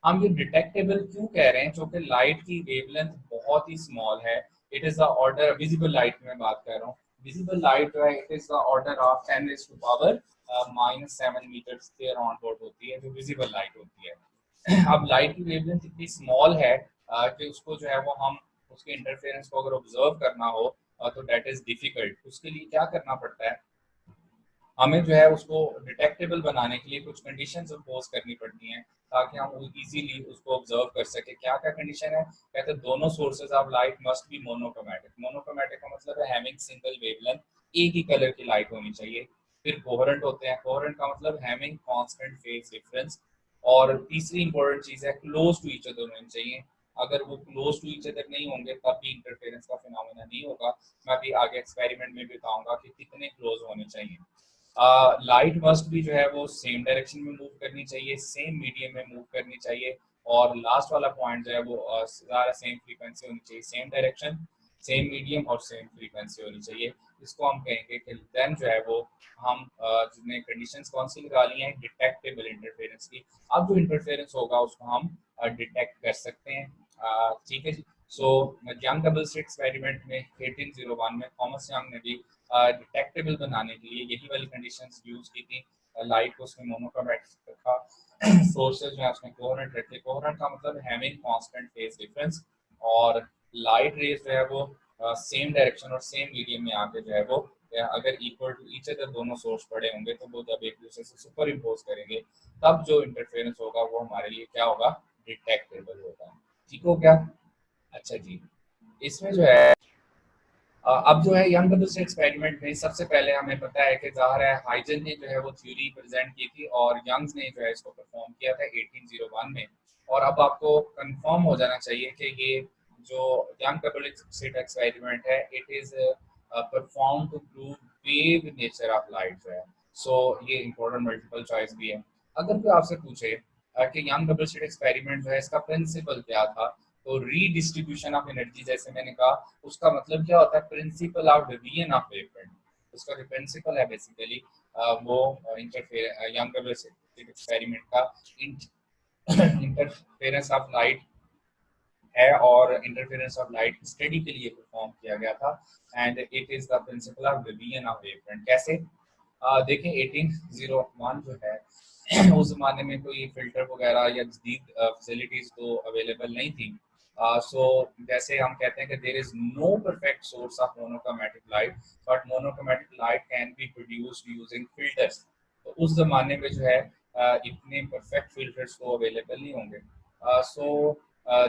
हम ये डिटेक्टेबल क्यों कह रहे हैं, क्योंकि लाइट की वेवलेंथ बहुत ही स्मॉल है। It is the order, visible light की मैं बात कर रहा हूँ, विजिबल लाइट जो है it is the order of 10⁻⁻⁻⁷ metres के अराउंड होती है जो विजिबल लाइट होती है। अब लाइट की वेवलेंथ इतनी स्मॉल है कि उसको जो है वो हम उसके इंटरफेरेंस को अगर ऑब्जर्व करना हो तो दैट इज डिफिकल्ट। उसके लिए क्या करना पड़ता है, हमें जो है उसको डिटेक्टेबल बनाने के लिए कुछ कंडीशंस इम्पोज करनी पड़ती हैं ताकि हम इजीली उसको ऑब्जर्व कर सके। क्या क्या कंडीशन है? कहते हैं दोनों sources of light must be monochromatic. Monochromatic का मतलब है हैविंग सिंगल वेवलेंथ, एक ही कलर की लाइट होनी चाहिए। फिर कोहेरेंट होते हैं, कोहेरेंट का मतलब हैविंग कांस्टेंट फेज डिफरेंस। और तीसरी इंपॉर्टेंट चीज है क्लोज टू ईच अदर होनी चाहिए। अगर वो क्लोज टू ईच अदर नहीं होंगे तब भी इंटरफेरेंस का फिनोमेना नहीं होगा। मैं अभी आगे एक्सपेरिमेंट में भी बताऊंगा कि कितने क्लोज होने चाहिए। लाइट मस्ट भी जो है वो सेम डायरेक्शन में मूव करनी चाहिए, सेम मीडियम में मूव करनी चाहिए। और लास्ट वाला पॉइंट जो है वो सारा सेम फ्रीक्वेंसी होनी चाहिए, सेम डायरेक्शन, सेम मीडियम और सेम फ्रीक्वेंसी होनी चाहिए। इसको हम कहेंगे कि देन जो है वो हम जितने कंडीशंस कौन सी लगा ली हैं डिटेक्टेबल इंटरफेरेंस की। अब जो इंटरफेरेंस होगा उसको हम डिटेक्ट कर सकते हैं। ठीक है जी। So Young double slit experiment में 1801 में थॉमस यंग ने भी डिटेक्टेबल बनाने के लिए यही वाली कंडीशंस यूज की थी। लाइट को उसमें मोनोक्रोमैटिक रखा, सोर्सेज जो है उसमें कोहेरेंट रखे। कोहेरेंट का मतलब हैविंग कांस्टेंट फेज डिफरेंस। और लाइट रेज जो है वो सेम डायरेक्शन और सेम मीडियम में आके जो है वो अगर इक्वल टू ईच अदर दोनों सोर्स पड़े होंगे तो वो जब एक दूसरे से सुपर इम्पोज करेंगे तब जो इंटरफेरेंस होगा वो हमारे लिए क्या होगा? डिटेक्टेबल होगा। ठीक हो गया? अच्छा जी। इसमें जो है अब जो है यंग डबल स्लिट एक्सपेरिमेंट में सबसे पहले हमें पता है कि ज़ाहिर है हाइजन ने जो है वो थ्योरी प्रेजेंट की थी और यंग्स ने जो है इसको परफॉर्म किया था 1801 में। और अब आपको कंफर्म हो जाना चाहिए कि ये जो यंग डबल स्लिट एक्सपेरिमेंट है it is perform to prove wave nature of light जो है। सो ये इंपॉर्टेंट मल्टीपल चॉइस भी है। अगर कोई आपसे पूछे कि यंग डबल स्लिट एक्सपेरिमेंट जो है इसका प्रिंसिपल क्या था, तो रीडिस्ट्रीब्यूशन ऑफ एनर्जी जैसे मैंने कहा, उसका मतलब क्या होता है? Principle of division of wavefront. उसका जो प्रिंसिपल है बेसिकली वो interfere young double slit experiment का इंटरफेरेंस ऑफ लाइट है और इंटरफेरेंस ऑफ लाइट स्टडी के लिए परफॉर्म किया गया था। And it is the principle of division of wavefront. कैसे? देखें 1801 जो है उस जमाने में कोई फिल्टर वगैरह या जदीद फैसिलिटीज तो अवेलेबल नहीं थी। सो जैसे हम कहते हैं कि there is no perfect source of monochromatic light, but monochromatic light can be produced using filters. तो उस जमाने में जो है इतने परफेक्ट फिल्टर्स तो अवेलेबल नहीं होंगे।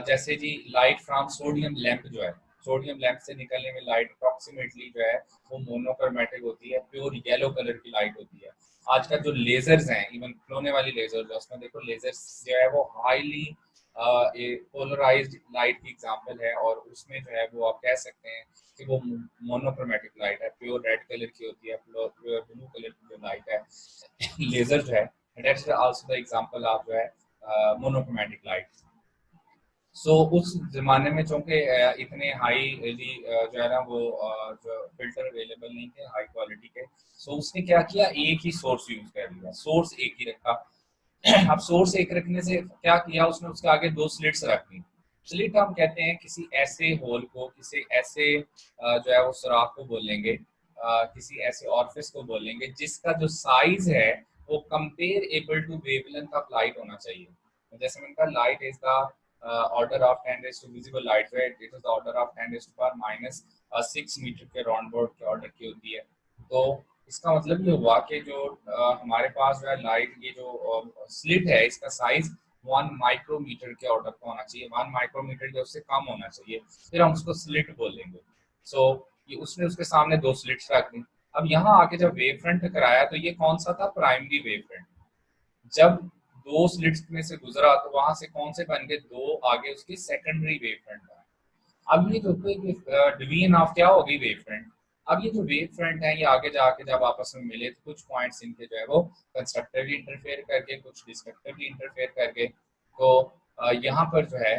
जैसे जी लाइट फ्रॉम सोडियम लैंप जो है, सोडियम लैंप से निकलने में लाइट अप्रोक्सीमेटली जो है वो मोनोक्रोमैटिक होती है, प्योर येलो कलर की लाइट होती है। आजकल जो लेजर्स हैं, इवन खिलौने वाली लेजर्स है, उसमें देखो लेजर्स जो है वो हाईली पोलराइज्ड लाइट की एग्जांपल है और उसमें जो है वो आप कह सकते हैं कि वो मोनोक्रोमैटिक लाइट है, प्योर रेड कलर की होती है, प्योर ब्लू कलर की जो लाइट है लेजर जो है, that's also the example of जो है मोनोक्रोमैटिक लाइट। सो उस जमाने में चूंकि इतने हाई जो है ना वो जो फिल्टर अवेलेबल नहीं थे हाई क्वालिटी के, सो उसने क्या किया? एक ही सोर्स यूज कर लिया, सोर्स एक ही रखा। अब सोर्स एक रखने से क्या किया उसने? उसके आगे दो स्लिट्स रख दी। स्लिट हम कहते हैं किसी ऐसे होल को, किसी ऐसे जो है वो सुराख को बोलेंगे, किसी ऐसे ऑरिफिस को बोलेंगे जिसका जो साइज है वो comparable to wavelength of light होना चाहिए। जैसे मैंने कहा light is the order of 10 raise to visible light, right? It is the order of 10 raise to power minus 6 metre के राउंड बोर्ड के ऑर्डर की होती है। तो इसका मतलब ये हुआ कि जो हमारे पास जो है लाइट ये जो स्लिट है इसका साइज 1 माइक्रोमीटर के ऑर्डर का होना चाहिए, 1 माइक्रोमीटर या उससे कम होना चाहिए, फिर हम उसको स्लिट बोलेंगे। सो ये उसने उसके सामने दो स्लिट्स रख दी। अब यहाँ आके जब वेव फ्रंट कराया तो ये कौन सा था? Primary wave front. जब दो स्लिट्स में से गुजरा तो वहां से कौन से बन गए? दो आगे उसकी सेकेंडरी वेव फ्रंट बना। अब ये जो डिवीजन ऑफ क्या होगी? Wave front. अब ये जो वेव फ्रंट है ये आगे जाके जब आपस में मिले तो कुछ पॉइंट्स इनके जो है वो कंस्ट्रक्टिवली इंटरफेयर करके, कुछ डिस्ट्रक्टिवली इंटरफेयर करके। तो यहाँ पर जो है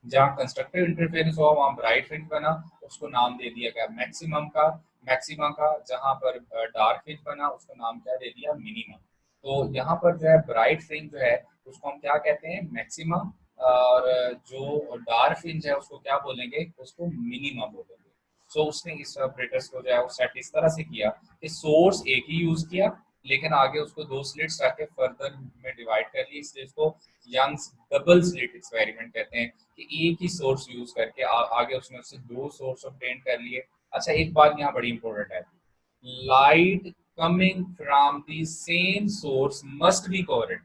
जहाँ कंस्ट्रक्टिव इंटरफेरेंस हुआ वहाँ ब्राइट फ्रिंज बना, उसको नाम दे दिया गया मैक्सिमम का, मैक्सिमा का। जहाँ पर डार्क फ्रिंज बना उसको नाम क्या दे दिया? मिनिमम। तो यहाँ पर जो है ब्राइट फ्रिंज जो है उसको हम क्या कहते हैं? मैक्सिमा। और जो डार्क फ्रिंज है उसको क्या बोलेंगे? उसको मिनिमम बोलेंगे। सो उसने इस ऑपरेटर्स को जो है वो सेट इस तरह से किया कि सोर्स एक ही यूज किया लेकिन आगे उसको दो स्लिट्स रख के फर्दर में डिवाइड कर ली, इसलिए इसको यंग्स डबल स्लिट एक्सपेरिमेंट कहते हैं कि एक ही सोर्स यूज करके आगे उसने उससे दो सोर्स ऑब्टेन कर लिए। अच्छा एक बात यहाँ बड़ी इंपॉर्टेंट है, light coming from the same source must be coherent.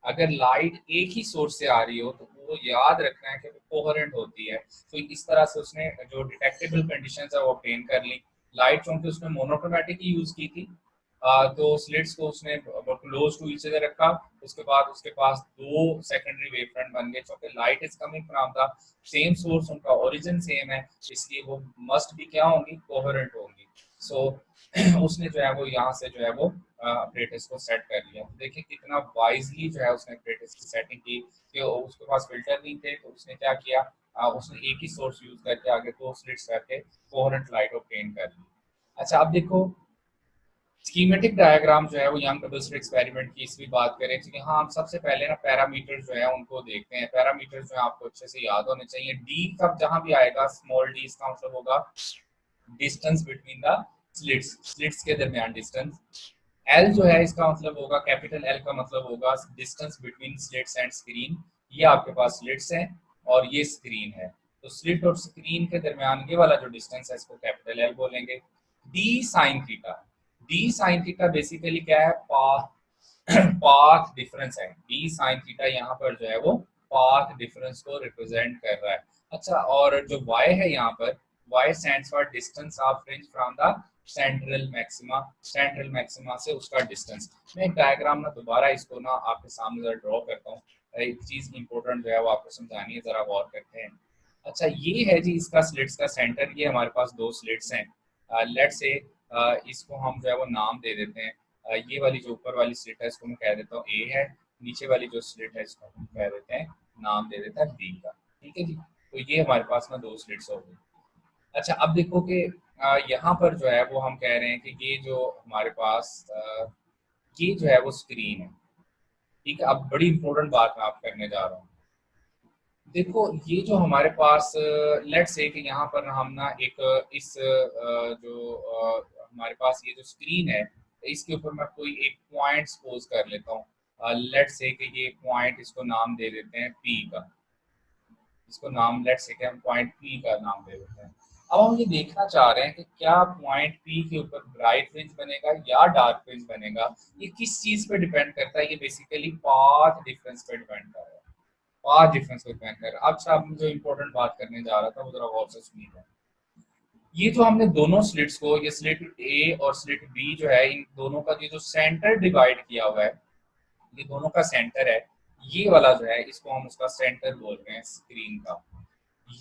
अगर लाइट एक ही सोर्स से आ रही हो तो वो याद रखना है कि वो कोहेरेंट होती है। तो इस तरह से उसने जो डिटेक्टेबल कंडीशंस है वो ऑब्टेन कर ली। लाइट चूंकि उसने मोनोक्रोमैटिक यूज की थी, तो स्लिट्स को उसने क्लोज टू ईच अदर रखा। उसके बाद उसके पास दो सेकेंडरी वेव फ्रंट बन गए। चूंकि light is coming from the same source, उनका ओरिजिन सेम है, इसलिए वो मस्ट भी क्या होंगी, कोहेरेंट होंगी। सो उसने जो है वो यहाँ से जो है वो apparatus को सेट कर लिया। देखिए कितना वाइजली जो है उसने apparatus की सेटिंग की कि उसके पास फिल्टर नहीं थे, तो उसने क्या किया, उसने एक ही सोर्स यूज करके आगे दो स्लिट्स करके कोहेरेंट लाइट ऑब्टेन कर ली। अच्छा अब देखो स्कीमेटिक डायग्राम जो है वो यंग डबल स्लिट एक्सपेरिमेंट की इसकी बात करें तो यहाँ हम सबसे पहले ना पैरामीटर जो है उनको देखते हैं। पैरामीटर जो है आपको अच्छे से याद होने चाहिए। डी कब जहां भी आएगा, स्मॉल डी, इसका मतलब होगा distance between the slits, slits के दरमियान डिस्टेंस। एल जो है इसका मतलब होगा, कैपिटल एल का मतलब होगा distance between slits and screen. ये आपके पास स्लिट्स हैं और ये स्क्रीन है, तो स्लिट और स्क्रीन के दरमियान ये वाला जो डिस्टेंस है इसको कैपिटल एल बोलेंगे। D sine theta, D sine theta basically क्या है, पाथ डिफरेंस है। डी साइन थीटा यहाँ पर जो है वो पाथ डिफरेंस को रिप्रेजेंट कर रहा है। अच्छा, और जो y है यहाँ पर, y stands for distance of fringe from the central maxima, central maxima से उसका डिस्टेंस। मैं एक डायग्राम ना दोबारा इसको ना आपके सामने जरा ड्रॉ करता हूँ, एक चीज इंपॉर्टेंट जो है वो आपको समझानी है, जरा गौर करते हैं। अच्छा ये है जी इसका स्लिट्स का सेंटर, ये हमारे पास दो स्लिट्स हैं। लेट से इसको हम जो है वो नाम दे देते हैं। ये वाली जो ऊपर वाली स्लिट है इसको मैं कह देता हूँ ए है, नीचे वाली जो स्लिट है इसको हम कह देते हैं, नाम दे देता है बी का। ठीक है जी, तो ये हमारे पास ना दो स्लिट्स हो गई। अच्छा अब देखो कि यहाँ पर जो है वो हम कह रहे हैं कि ये जो हमारे पास ये जो है वो स्क्रीन है। ठीक है, अब बड़ी इंपॉर्टेंट बात मैं आप करने जा रहा हूँ। देखो ये जो हमारे पास लेट से कि यहाँ पर हम ना एक इस जो हमारे पास ये जो स्क्रीन है, इसके ऊपर मैं कोई एक पॉइंट सपोज कर लेता हूँ। लेट से कि ये पॉइंट, इसको नाम दे देते हैं पी का, इसको नाम लेट से कि हम पॉइंट पी का नाम दे देते हैं। अब हम ये देखना चाह रहे हैं कि क्या पॉइंट पी के ऊपर ब्राइट फ्रिंज बनेगा या डार्क फ्रिंज बनेगा। ये किस चीज पे डिपेंड करता है, ये बेसिकली पाथ डिफरेंस पे डिपेंड कर रहा है, पाथ डिफरेंस पे डिपेंड कर रहा है। अच्छा अब जो इंपॉर्टेंट बात करने जा रहा था वो जरा गौर से सुनिएगा। ये जो हमने दोनों स्लिट्स को, ये स्लिट ए और स्लिट बी जो है, इन दोनों का ये जो सेंटर डिवाइड किया हुआ है, ये दोनों का सेंटर है, ये वाला जो है इसको हम उसका सेंटर बोल रहे हैं स्क्रीन का।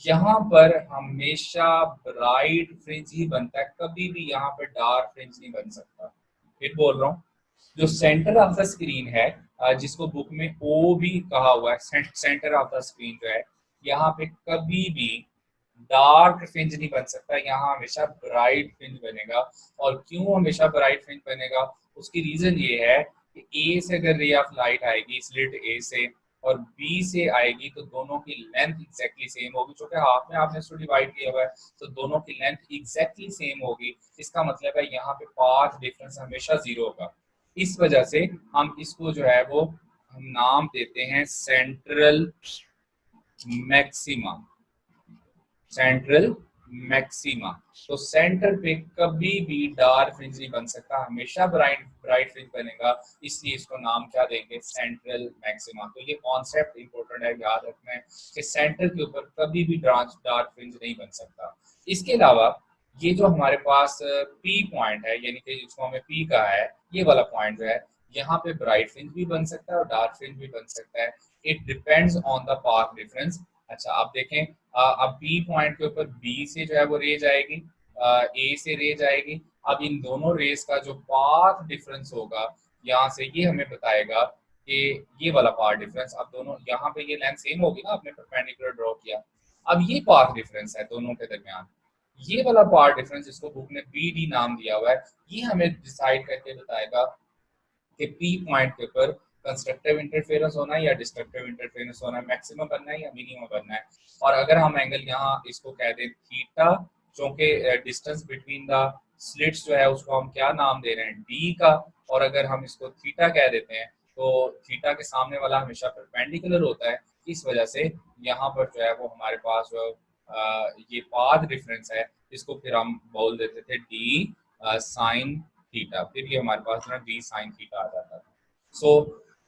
यहाँ पर हमेशा ब्राइट फ्रिंज ही बनता है, कभी भी यहाँ पर डार्क फ्रिंज नहीं बन सकता। फिर बोल रहा हूँ, जो सेंटर ऑफ द स्क्रीन है, जिसको बुक में ओ भी कहा हुआ है, सेंटर ऑफ द स्क्रीन जो है, यहाँ पे कभी भी डार्क फ्रिंज नहीं बन सकता, यहाँ हमेशा ब्राइट फ्रिंज बनेगा। और क्यों हमेशा ब्राइट फ्रिंज बनेगा, उसकी रीजन ये है कि ए से अगर रे ऑफ लाइट आएगी स्लिट ए से और बी से आएगी तो दोनों की लेंथ एग्जैक्टली सेम होगी। चूंकि हाफ में आपने इसको डिवाइड किया हुआ है तो दोनों की लेंथ एग्जैक्टली सेम होगी। इसका मतलब है यहाँ पे पाथ डिफरेंस हमेशा जीरो होगा। इस वजह से हम इसको जो है वो हम नाम देते हैं सेंट्रल मैक्सिमा, सेंट्रल मैक्सिमा। तो सेंटर पे कभी भी डार्क फ्रिंज नहीं बन सकता, हमेशा ब्राइट ब्राइट फ्रिंज बनेगा, इसलिए इसको नाम क्या देंगे, सेंट्रल मैक्सिमा। तो ये कॉन्सेप्ट इंपॉर्टेंट है, याद रखना है कि सेंटर के ऊपर कभी भी डार्क फ्रिंज नहीं बन सकता। इसके अलावा ये जो हमारे पास पी पॉइंट है, यानी कि जिसको हमें पी कहा है, ये वाला पॉइंट जो है, यहाँ पे ब्राइट फ्रिंज भी बन सकता है और डार्क फ्रिंज भी बन सकता है। It depends on the path difference. अच्छा आप देखें, अब बी पॉइंट के ऊपर बी से जो है वो रे जाएगी, ए से रे जाएगी। अब इन दोनों रेस का जो पाथ डिफरेंस होगा यहाँ से, ये हमें बताएगा कि ये वाला पाथ डिफरेंस, अब दोनों यहाँ पे ये लेंथ सेम होगी ना, आपने परपेंडिकुलर ड्रॉ किया, अब ये पाथ डिफरेंस है दोनों के दरमियान। ये वाला पाथ डिफरेंस जिसको बुक ने बी डी नाम दिया हुआ है, ये हमें डिसाइड करके बताएगा कि पी पॉइंट के ऊपर कंस्ट्रक्टिव इंटरफेरेंस होना है या डिस्ट्रक्टिव इंटरफेरेंस होना है, मैक्सिमम बनना है या मिनिमम बनना है। और अगर हम एंगल यहाँ इसको कह दें थीटा, क्योंकि डिस्टेंस बिटवीन द स्लिट्स जो है उसको हम क्या नाम दे रहे हैं, डी का, और अगर हम इसको थीटा कह देते हैं तो थीटा के सामने वाला हमेशा परपेंडिकुलर होता है, इस वजह से यहाँ पर जो है वो हमारे पास जो ये पाथ डिफरेंस है, इसको फिर हम बोल देते थे डी साइन थीटा, फिर ये हमारे पास ना d sin थीटा आ जाता था। सो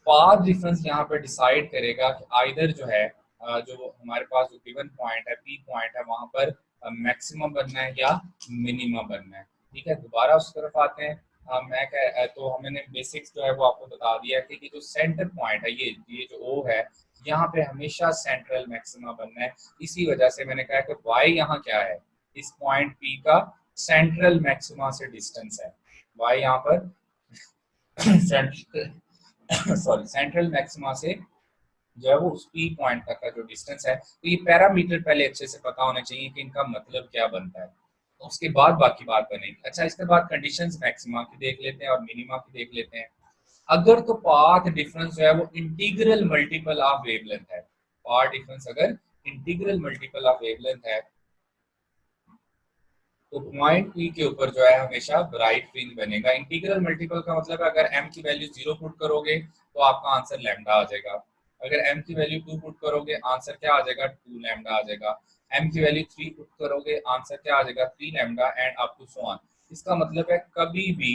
पाथ डिफरेंस यहाँ पे डिसाइड करेगा कि आइदर जो है जो हमारे पास जो गिवन पॉइंट है पी पॉइंट है वहां पर मैक्सिमम बनना है या मिनिमम बनना है। ठीक है, दोबारा उस तरफ आते हैं। तो हमने बेसिक्स जो है वो आपको बता दिया कि जो सेंटर पॉइंट है ये जो ओ है यहाँ पे हमेशा सेंट्रल मैक्सिमा बनना है। इसी वजह से मैंने कहा कि वाई यहाँ क्या है, इस पॉइंट पी का सेंट्रल मैक्सिमा से डिस्टेंस है। वाई यहाँ पर सेंट्रल मैक्सिमा से जो है वो उस पी पॉइंट तक का जो डिस्टेंस है। तो ये पैरामीटर पहले अच्छे से पता होने चाहिए कि इनका मतलब क्या बनता है, उसके बाद बाकी बात बनेगी। अच्छा, इसके बाद कंडीशंस मैक्सिमा की देख लेते हैं और मिनिमा की देख लेते हैं। अगर तो पाथ डिफरेंस जो है वो इंटीग्रल मल्टीपल ऑफ वेवलेंथ है, पाथ डिफरेंस अगर इंटीग्रल मल्टीपल ऑफ वेवलेंथ है तो पॉइंट पी के ऊपर जो है हमेशा ब्राइट फ्रिंज बनेगा। इंटीग्रल मल्टीपल का मतलब है अगर m की वैल्यू 0 पुट करोगे तो आपका आंसर लैम्डा आ जाएगा। अगर m की वैल्यू 2 पुट करोगे आंसर क्या आ जाएगा, 2 लैम्डा आ जाएगा। m की वैल्यू 3 पुट करोगे आंसर क्या आ जाएगा, 3 lambda and up to so on. इसका मतलब है कभी भी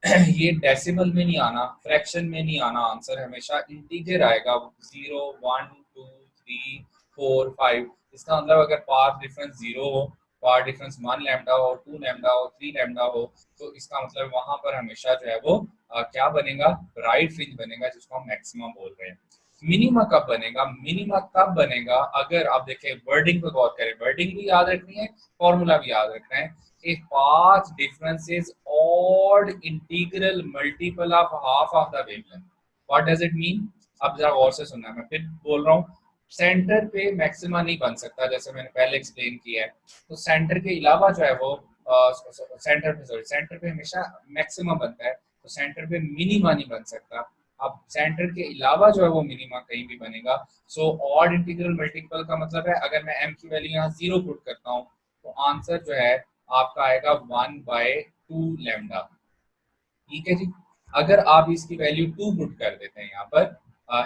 ये डेसिमल में नहीं आना, फ्रैक्शन में नहीं आना, आंसर हमेशा इंटीजर आएगा। 0 1 2 3 4 5। इसका मतलब अगर पाथ डिफरेंस 0 हो, पाथ डिफरेंस 1 लैम्डा हो, 2 लैम्डा हो, 3 लैम्डा हो, तो इसका मतलब वहां पर हमेशा जो है वो क्या बनेगा, ब्राइट फ्रिंज बनेगा, जिसको हम मैक्सिमम बोल रहे हैं। मिनिमा कब बनेगा, मिनिमा तब बनेगा अगर आप देखें वर्डिंग पे गौर करें, वर्डिंग भी याद रखनी है, फॉर्मूला भी याद रखना है। A path difference is odd integral multiple of half of the wavelength. What does it mean? अब जरा गौर से सुनना है, मैं फिर बोल रहा हूँ। सेंटर पे मैक्सिमा नहीं बन सकता, जैसे मैंने पहले एक्सप्लेन किया है। तो सेंटर के अलावा जो है वो सेंटर पे हमेशा मैक्सिमा बनता है, तो सेंटर पे मिनिमा नहीं बन सकता। अब सेंटर के अलावा जो है वो मिनिमा कहीं भी बनेगा। सो ऑड इंटीग्रल मल्टीपल का मतलब है अगर मैं m की वैल्यू यहाँ 0 पुट करता हूँ तो आंसर जो है आपका आएगा 1/2 लैम्डा। ठीक है जी। अगर आप इसकी वैल्यू 2 पुट कर देते हैं यहाँ पर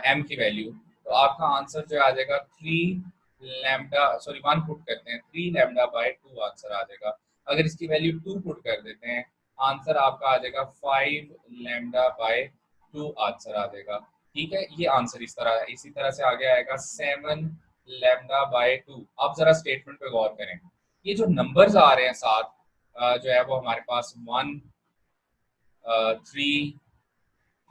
m की वैल्यू, तो आपका आंसर जो आ जाएगा 3 लैम्डा, सॉरी 1 पुट करते हैं 3 लैम्डा/2 आंसर आ जाएगा। अगर इसकी वैल्यू 2 पुट कर देते हैं आंसर आपका आ जाएगा 5 लैम्डा/2 आंसर आ जाएगा। ठीक है, ये आंसर इस तरह है। इसी तरह से आगे आएगा 7 लैम्डा/2। अब जरा स्टेटमेंट पे गौर करें, ये जो नंबर्स आ रहे हैं साथ जो है वो हमारे पास 1 3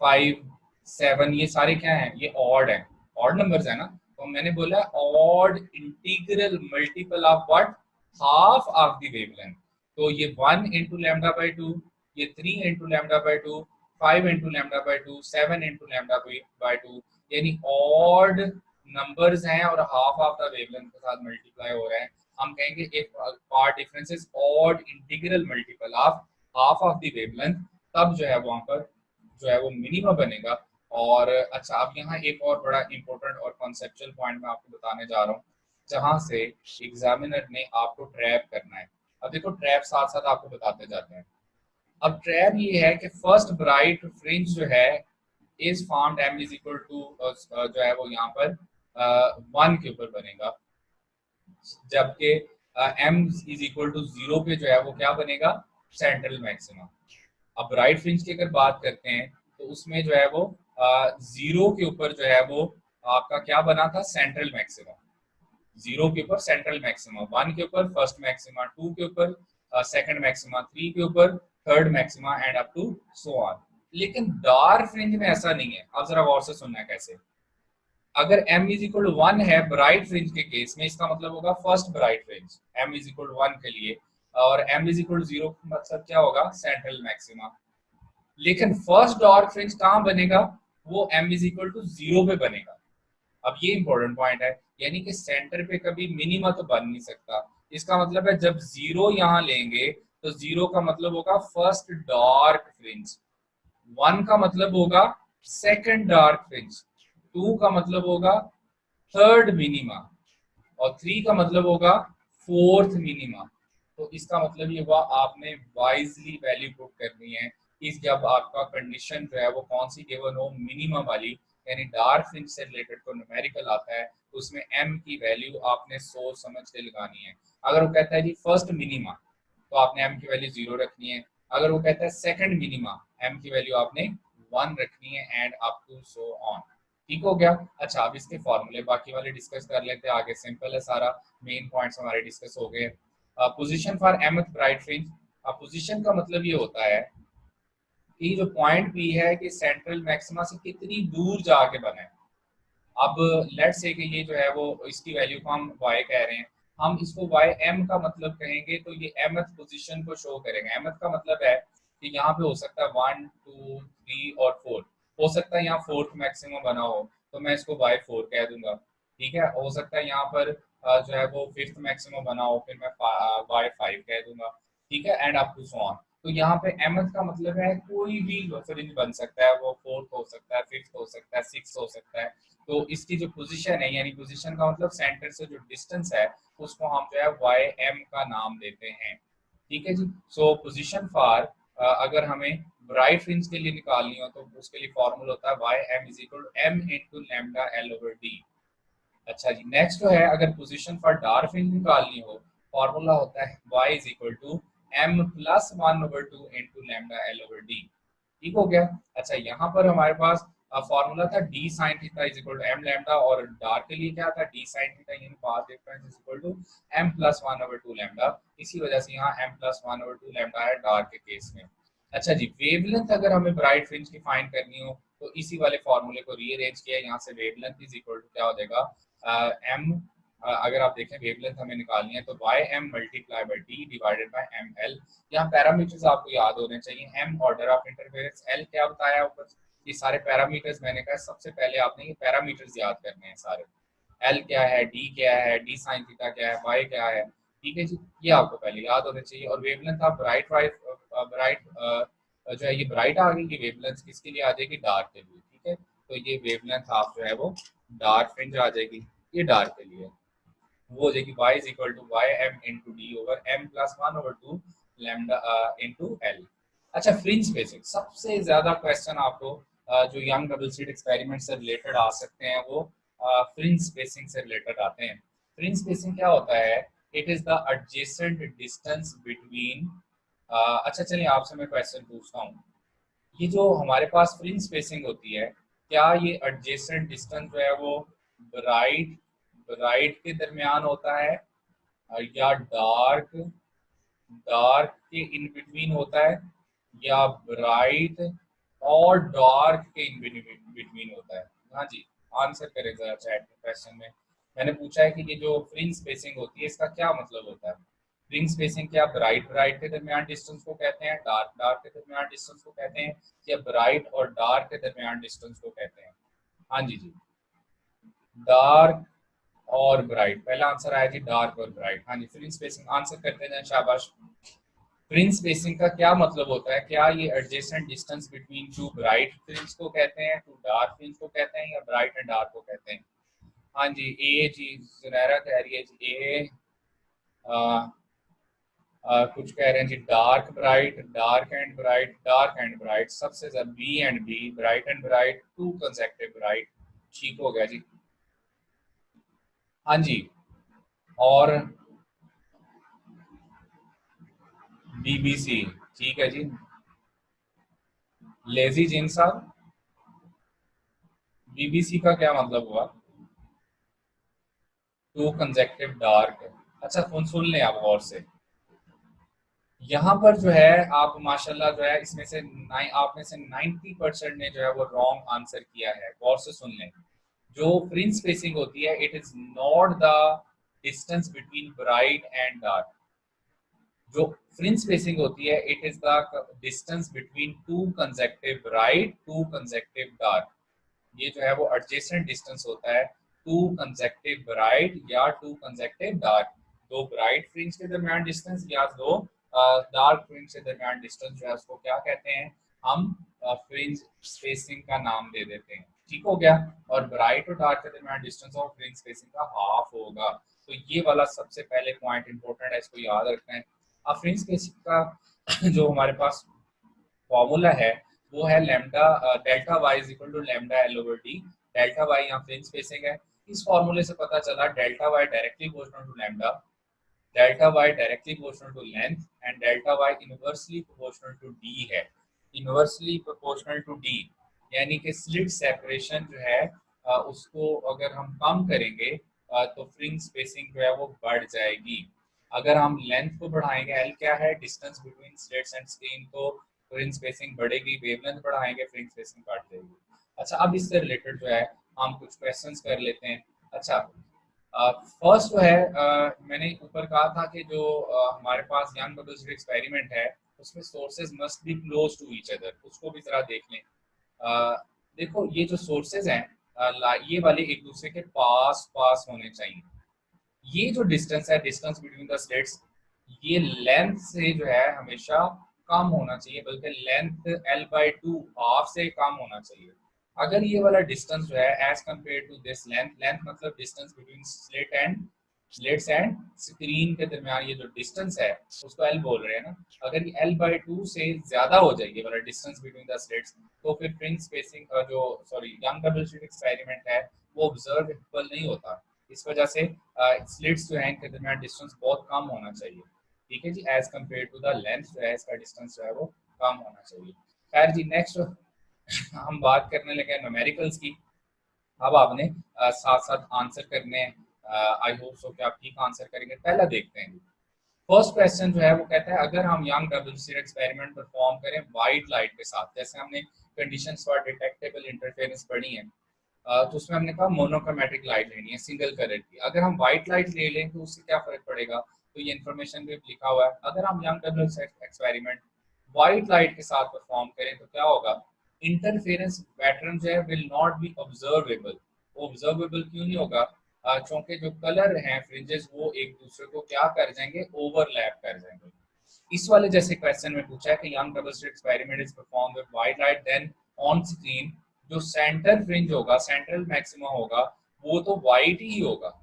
5 7, ये सारे क्या हैं, ये ऑड है, ऑड नंबर्स है ना। तो मैंने बोला odd integral multiple of what, half of the wavelength. तो ये 1 इंटू लैम्डा/2, ये 3 इंटू लैम्डा/2, 5 इंटू लैम्डा/2, 7 इंटू लैम्डा/2, यानी ऑड नंबर्स हैं और हाफ ऑफ द वेवलेंथ के साथ मल्टीप्लाई हो रहे हैं। हम कहेंगे एक path difference is odd integral multiple of half of the wavelength, तब जो है वहां पर जो है वो मिनिमम बनेगा। और अच्छा, अब यहाँ एक और बड़ा इंपॉर्टेंट और कॉन्सेप्चुअल पॉइंट मैं आपको बताने जा रहा हूँ, जहां से एग्जामिनर ने आपको ट्रैप करना है। अब देखो, ट्रैप साथ साथ आपको बताते जाते हैं। अब ट्रैप ये है कि फर्स्ट ब्राइट फ्रिंज जो है is formed m is equal to जो है वो यहाँ पर 1 के ऊपर बनेगा, जबकि m इज इक्वल टू 0 पे जो है वो क्या बनेगा, सेंट्रल मैक्सिमा। अब राइट फ्रिंज की अगर बात करते हैं तो उसमें जो है वो 0 के ऊपर जो है वो आपका क्या बना था, सेंट्रल मैक्सिमा। 0 के ऊपर सेंट्रल मैक्सिमा, 1 के ऊपर फर्स्ट मैक्सिमा, 2 के ऊपर सेकंड मैक्सिमा, 3 के ऊपर third maxima and up to so on. लेकिन डार्क फ्रिंज में ऐसा नहीं है। अब जरा गौर से सुनना है कैसे। अगर m इज इक्वल टू 1 है ब्राइट फ्रिंज के केस में, इसका मतलब होगा first bright fringe m is equal to 1 के लिए, और m इज इक्वल टू 0 मतलब क्या होगा, सेंट्रल मैक्सिमा। लेकिन फर्स्ट डार्क फ्रिंज कहाँ बनेगा, वो m इज इक्वल टू 0 पे बनेगा। अब ये इंपॉर्टेंट पॉइंट है, यानी कि सेंटर पे कभी मिनिमा तो बन नहीं सकता। इसका मतलब है जब 0 यहाँ लेंगे तो 0 का मतलब होगा फर्स्ट डार्क फ्रिंज, 1 का मतलब होगा सेकंड डार्क फ्रिंज, 2 का मतलब होगा थर्ड मिनिमा, और 3 का मतलब होगा फोर्थ मिनिमा। तो इसका मतलब ये हुआ आपने वाइजली वैल्यू पुट करनी है। इस जब आपका कंडीशन जो है वो कौन सी गिवन हो, मिनिमम वाली, यानी डार्क फ्रिंज से रिलेटेड को न्यूमेरिकल आता है तो उसमें m की वैल्यू आपने सोच समझ के लगानी है। अगर वो कहता है जी फर्स्ट मिनिमा, तो आपने m की वैल्यू 0 रखनी है। अगर वो कहता है सेकंड मिनिमा, m की वैल्यू आपने 1 रखनी है and up to so on. ठीक हो गया। अच्छा, अब इसके फॉर्मूले बाकी वाले डिस्कस कर लेते हैं आगे। सिंपल है सारा, मेन पॉइंट्स हमारे डिस्कस हो गए। Position for mth bright fringe. Position का मतलब ये होता है कि जो पॉइंट पी है कि सेंट्रल मैक्सिमा से कितनी दूर जाके बना है। अब लेट से कि ये जो है वो इसकी वैल्यू को हम y कह रहे हैं, हम इसको y m का मतलब कहेंगे तो ये mth पोजीशन को शो करेगा। mth का मतलब है कि यहाँ पे हो सकता है 1 2 3 और 4, हो सकता है यहाँ फोर्थ मैक्सिमम बना हो तो मैं इसको y4 कह दूंगा। ठीक है, हो सकता है यहाँ पर जो है वो फिफ्थ मैक्सिमम बना हो, फिर मैं y5 कह दूंगा। ठीक है, and up to so on. तो यहाँ पे mth का मतलब है कोई भी फ्रिंज बन सकता है, वो फोर्थ हो सकता है, फिफ्थ हो सकता है, सिक्स हो सकता है। तो इसकी जो पोजीशन है, यानी पोजीशन का मतलब सेंटर से जो डिस्टेंस है, उसको हम जो है वाई एम का नाम देते हैं। ठीक है जी। सो पोजीशन फॉर अगर हमें ब्राइट फ्रिंज के लिए निकालनी हो तो उसके लिए फॉर्मूला होता है Y M is equal to M into lambda L over D. अच्छा जी, नेक्स्ट जो है अगर पोजीशन फॉर डार्क फ्रिंज निकालनी हो, फॉर्मूला होता है Y is equal to M plus 1/2 into lambda L over D. ठीक हो गया। अच्छा, यहाँ पर हमारे पास फॉर्मूला था D sine theta is equal to M lambda, और डार्क के लिए क्या था, डी साइन थीटा यानी path difference is equal to M plus 1/2 lambda. इसी वजह से यहाँ एम प्लस 1/2 लैम्डा है डार्क के केस में। अच्छा जी, वेवलेंथ अगर हमें ब्राइट फ्रिंज की फाइंड करनी हो तो इसी वाले फॉर्मूले को रीअरेंज किया, यहाँ से वेवलेंथ इज इक्वल टू क्या हो जाएगा, एम, अगर आप देखें वेवलेंथ हमें निकालनी है तो Y M multiply by D divided by M L. यहाँ पैरामीटर्स आपको याद होने चाहिए। M order of interference, L क्या बताया ऊपर, ये सारे पैरामीटर्स मैंने कहा सबसे पहले आपने ये पैरामीटर्स याद करने हैं सारे। एल क्या है, डी क्या है, डी साइन थीटा क्या है, वाई क्या है। ठीक है जी, ये आपको पहले याद होने चाहिए। और वेवलेंथ आप ब्राइट ब्राइट जो है ये ब्राइट आ गई, ये वेवलेंथ किसके लिए आ जाएगी, डार्क के लिए। ठीक है, तो ये वेवलेंथ आप जो है वो डार्क फ्रिंज आ जाएगी, ये डार्क के लिए वो हो जाएगी y is equal to Y M into D over M plus 1/2 lambda into L. अच्छा, फ्रिंज स्पेसिंग सबसे ज्यादा क्वेश्चन आपको जो यंग डबल स्लिट एक्सपेरिमेंट से रिलेटेड आ सकते हैं वो फ्रिंज स्पेसिंग से रिलेटेड आते हैं। फ्रिंज स्पेसिंग क्या होता है, it is the adjacent distance between, अच्छा चलिए आपसे मैं क्वेश्चन पूछता हूँ, ये जो हमारे पास फ्रिंज स्पेसिंग होती है, क्या ये एडजेसेंट डिस्टेंस जो है वो ब्राइट ब्राइट के दरमियान होता है या डार्क डार्क के इन बिटवीन होता है, या ब्राइट और डार्क के इन बिटवीन होता है? हाँ जी, आंसर करें जरा चैट में क्वेश्चन में। मैंने पूछा है कि ये जो फ्रिंज स्पेसिंग होती है इसका क्या मतलब होता है। फ्रिंज स्पेसिंग क्या ब्राइट ब्राइट के दरमियान डिस्टेंस को कहते हैं, डार्क डार्क के दरमियान डिस्टेंस को कहते हैं, या ब्राइट और डार्क के दरमियान डिस्टेंस को कहते हैं? हाँ जी जी, डार्क और ब्राइट, पहला आंसर आया जी डार्क और ब्राइट। हाँ जी, फ्रिंज स्पेसिंग आंसर करते हैं, शाबाश। फ्रिंज स्पेसिंग का क्या मतलब होता है, क्या ये adjacent distance between to bright fringe को कहते हैं, टू डार्क फ्रिंज को कहते हैं, या ब्राइट एंड डार्क को कहते हैं? हाँ जी, ए जी, जुनैरा कह रही है जी ए। कुछ कह रहे हैं जी dark bright, dark and bright, dark and bright, सबसे ज्यादा B and B, bright and bright, two consecutive bright. ठीक हो गया जी। हाँ जी, और बीबीसी, ठीक है जी। लेजी जिन साहब, बीबीसी का क्या मतलब हुआ? Two consecutive dark. अच्छा, सुन लें आप गौर से, यहाँ पर जो है आप माशाल्लाह जो है इसमें से आप में से 90% ने जो है वो रॉन्ग आंसर किया है। गौर से सुन लें, जो फ्रिंज स्पेसिंग होती है it is not the distance between bright and dark. जो फ्रिंज स्पेसिंग होती है it is the distance between two consecutive bright, two consecutive dark. ये जो है वो एडजेसेंट डिस्टेंस होता है टू कंसेक्टिव ब्राइट या टू कंसेक्टिव डार्क। दो ब्राइट फ्रिंज के दरमियान डिस्टेंस या दो डार्क फ्रिंज के दरमियान डिस्टेंस जो है उसको क्या कहते हैं, हम फ्रिंज स्पेसिंग का नाम दे देते हैं। ठीक हो गया। और ब्राइट और डार्क के दरमियान डिस्टेंस ऑफ फ्रिंज स्पेसिंग का हाफ होगा। तो ये वाला सबसे पहले पॉइंट इंपॉर्टेंट है, इसको याद रखना है। अब फ्रिंज स्पेसिंग का जो हमारे पास फॉर्मूला है वो है lambda delta Y is equal to lambda L over D. Delta Y यहाँ फ्रिंज स्पेसिंग है। इस फॉर्मूले से पता चला delta Y directly proportional to lambda, delta Y directly proportional to length, and delta Y inversely proportional to D है। Inversely proportional to D यानी कि स्लिट सेपरेशन जो है उसको अगर हम कम करेंगे तो फ्रिंज स्पेसिंग जो है वो बढ़ जाएगी। अगर हम लेंथ को बढ़ाएंगे, एल क्या है, distance between slits and screen, तो फ्रिंज स्पेसिंग बढ़ेगी, वेवलेंथ बढ़ाएंगे, फ्रिंज स्पेसिंग बढ़ जाएगी। अच्छा, अब इससे रिलेटेड जो है हम कुछ क्वेश्चंस कर लेते हैं। अच्छा, फर्स्ट जो है मैंने ऊपर कहा था कि जो हमारे पास यंग बबल स्लिट एक्सपेरिमेंट है उसमें sources must be close to each other, उसको भी जरा देख लें। देखो ये जो सोर्सेज हैं ये वाले एक दूसरे के पास पास होने चाहिए। ये जो डिस्टेंस है, डिस्टेंस बिटवीन द स्टेट्स, ये लेंथ से जो है हमेशा कम होना चाहिए, बल्कि लेंथ l/2 हाफ से कम होना चाहिए। अगर ये वाला डिस्टेंस जो है as compare to this length, length मतलब distance between slits and screen के दरमियान ये जो डिस्टेंस है उसको l बोल रहे हैं ना, अगर ये l/2 से ज्यादा हो जाए ये वाला डिस्टेंस बिटवीन द स्लिट्स, तो फिर फ्रिंज स्पेसिंग जो sorry young double slit experiment है वो ऑब्जर्वेबल नहीं होता। इस वजह से स्लिट्स जो है इनके दरमियान डिस्टेंस बहुत कम होना चाहिए। ठीक है जी, as compare to the length जो है इसका डिस्टेंस जो है वो कम होना चाहिए। खैर जी, नेक्स्ट हम बात करने लगे न्यूमेरिकल्स की। अब आपने साथ साथ आंसर करने हैं। आई होप सो कि आप ठीक आंसर करेंगे। पहला देखते हैं, फर्स्ट क्वेश्चन जो है वो कहता है अगर हम young double slit experiment perform करें वाइट लाइट के साथ, जैसे हमने कंडीशंस फॉर डिटेक्टेबल इंटरफेरेंस पढ़ी है, तो उसमें हमने कहा मोनोक्रोमेटिक लाइट लेनी है सिंगल कलर की। अगर हम व्हाइट लाइट ले लें तो उससे क्या फर्क पड़ेगा, तो ये इन्फॉर्मेशन भी लिखा हुआ है। अगर हम young double slit experiment white light के साथ परफॉर्म करें तो क्या होगा, इंटरफेरेंस पैटर्न जो है will not be observable. Observable क्यों नहीं होगा, क्योंकि जो कलर हैं फ्रिंजेस वो एक दूसरे को क्या कर जाएंगे, ओवरलैप कर जाएंगे। इस वाले जैसे क्वेश्चन में पूछा है कि Young double slit experiment is perform with white light, then on screen जो सेंटर फ्रिंज होगा, सेंट्रल मैक्सिमा होगा, वो तो वाइट ही होगा।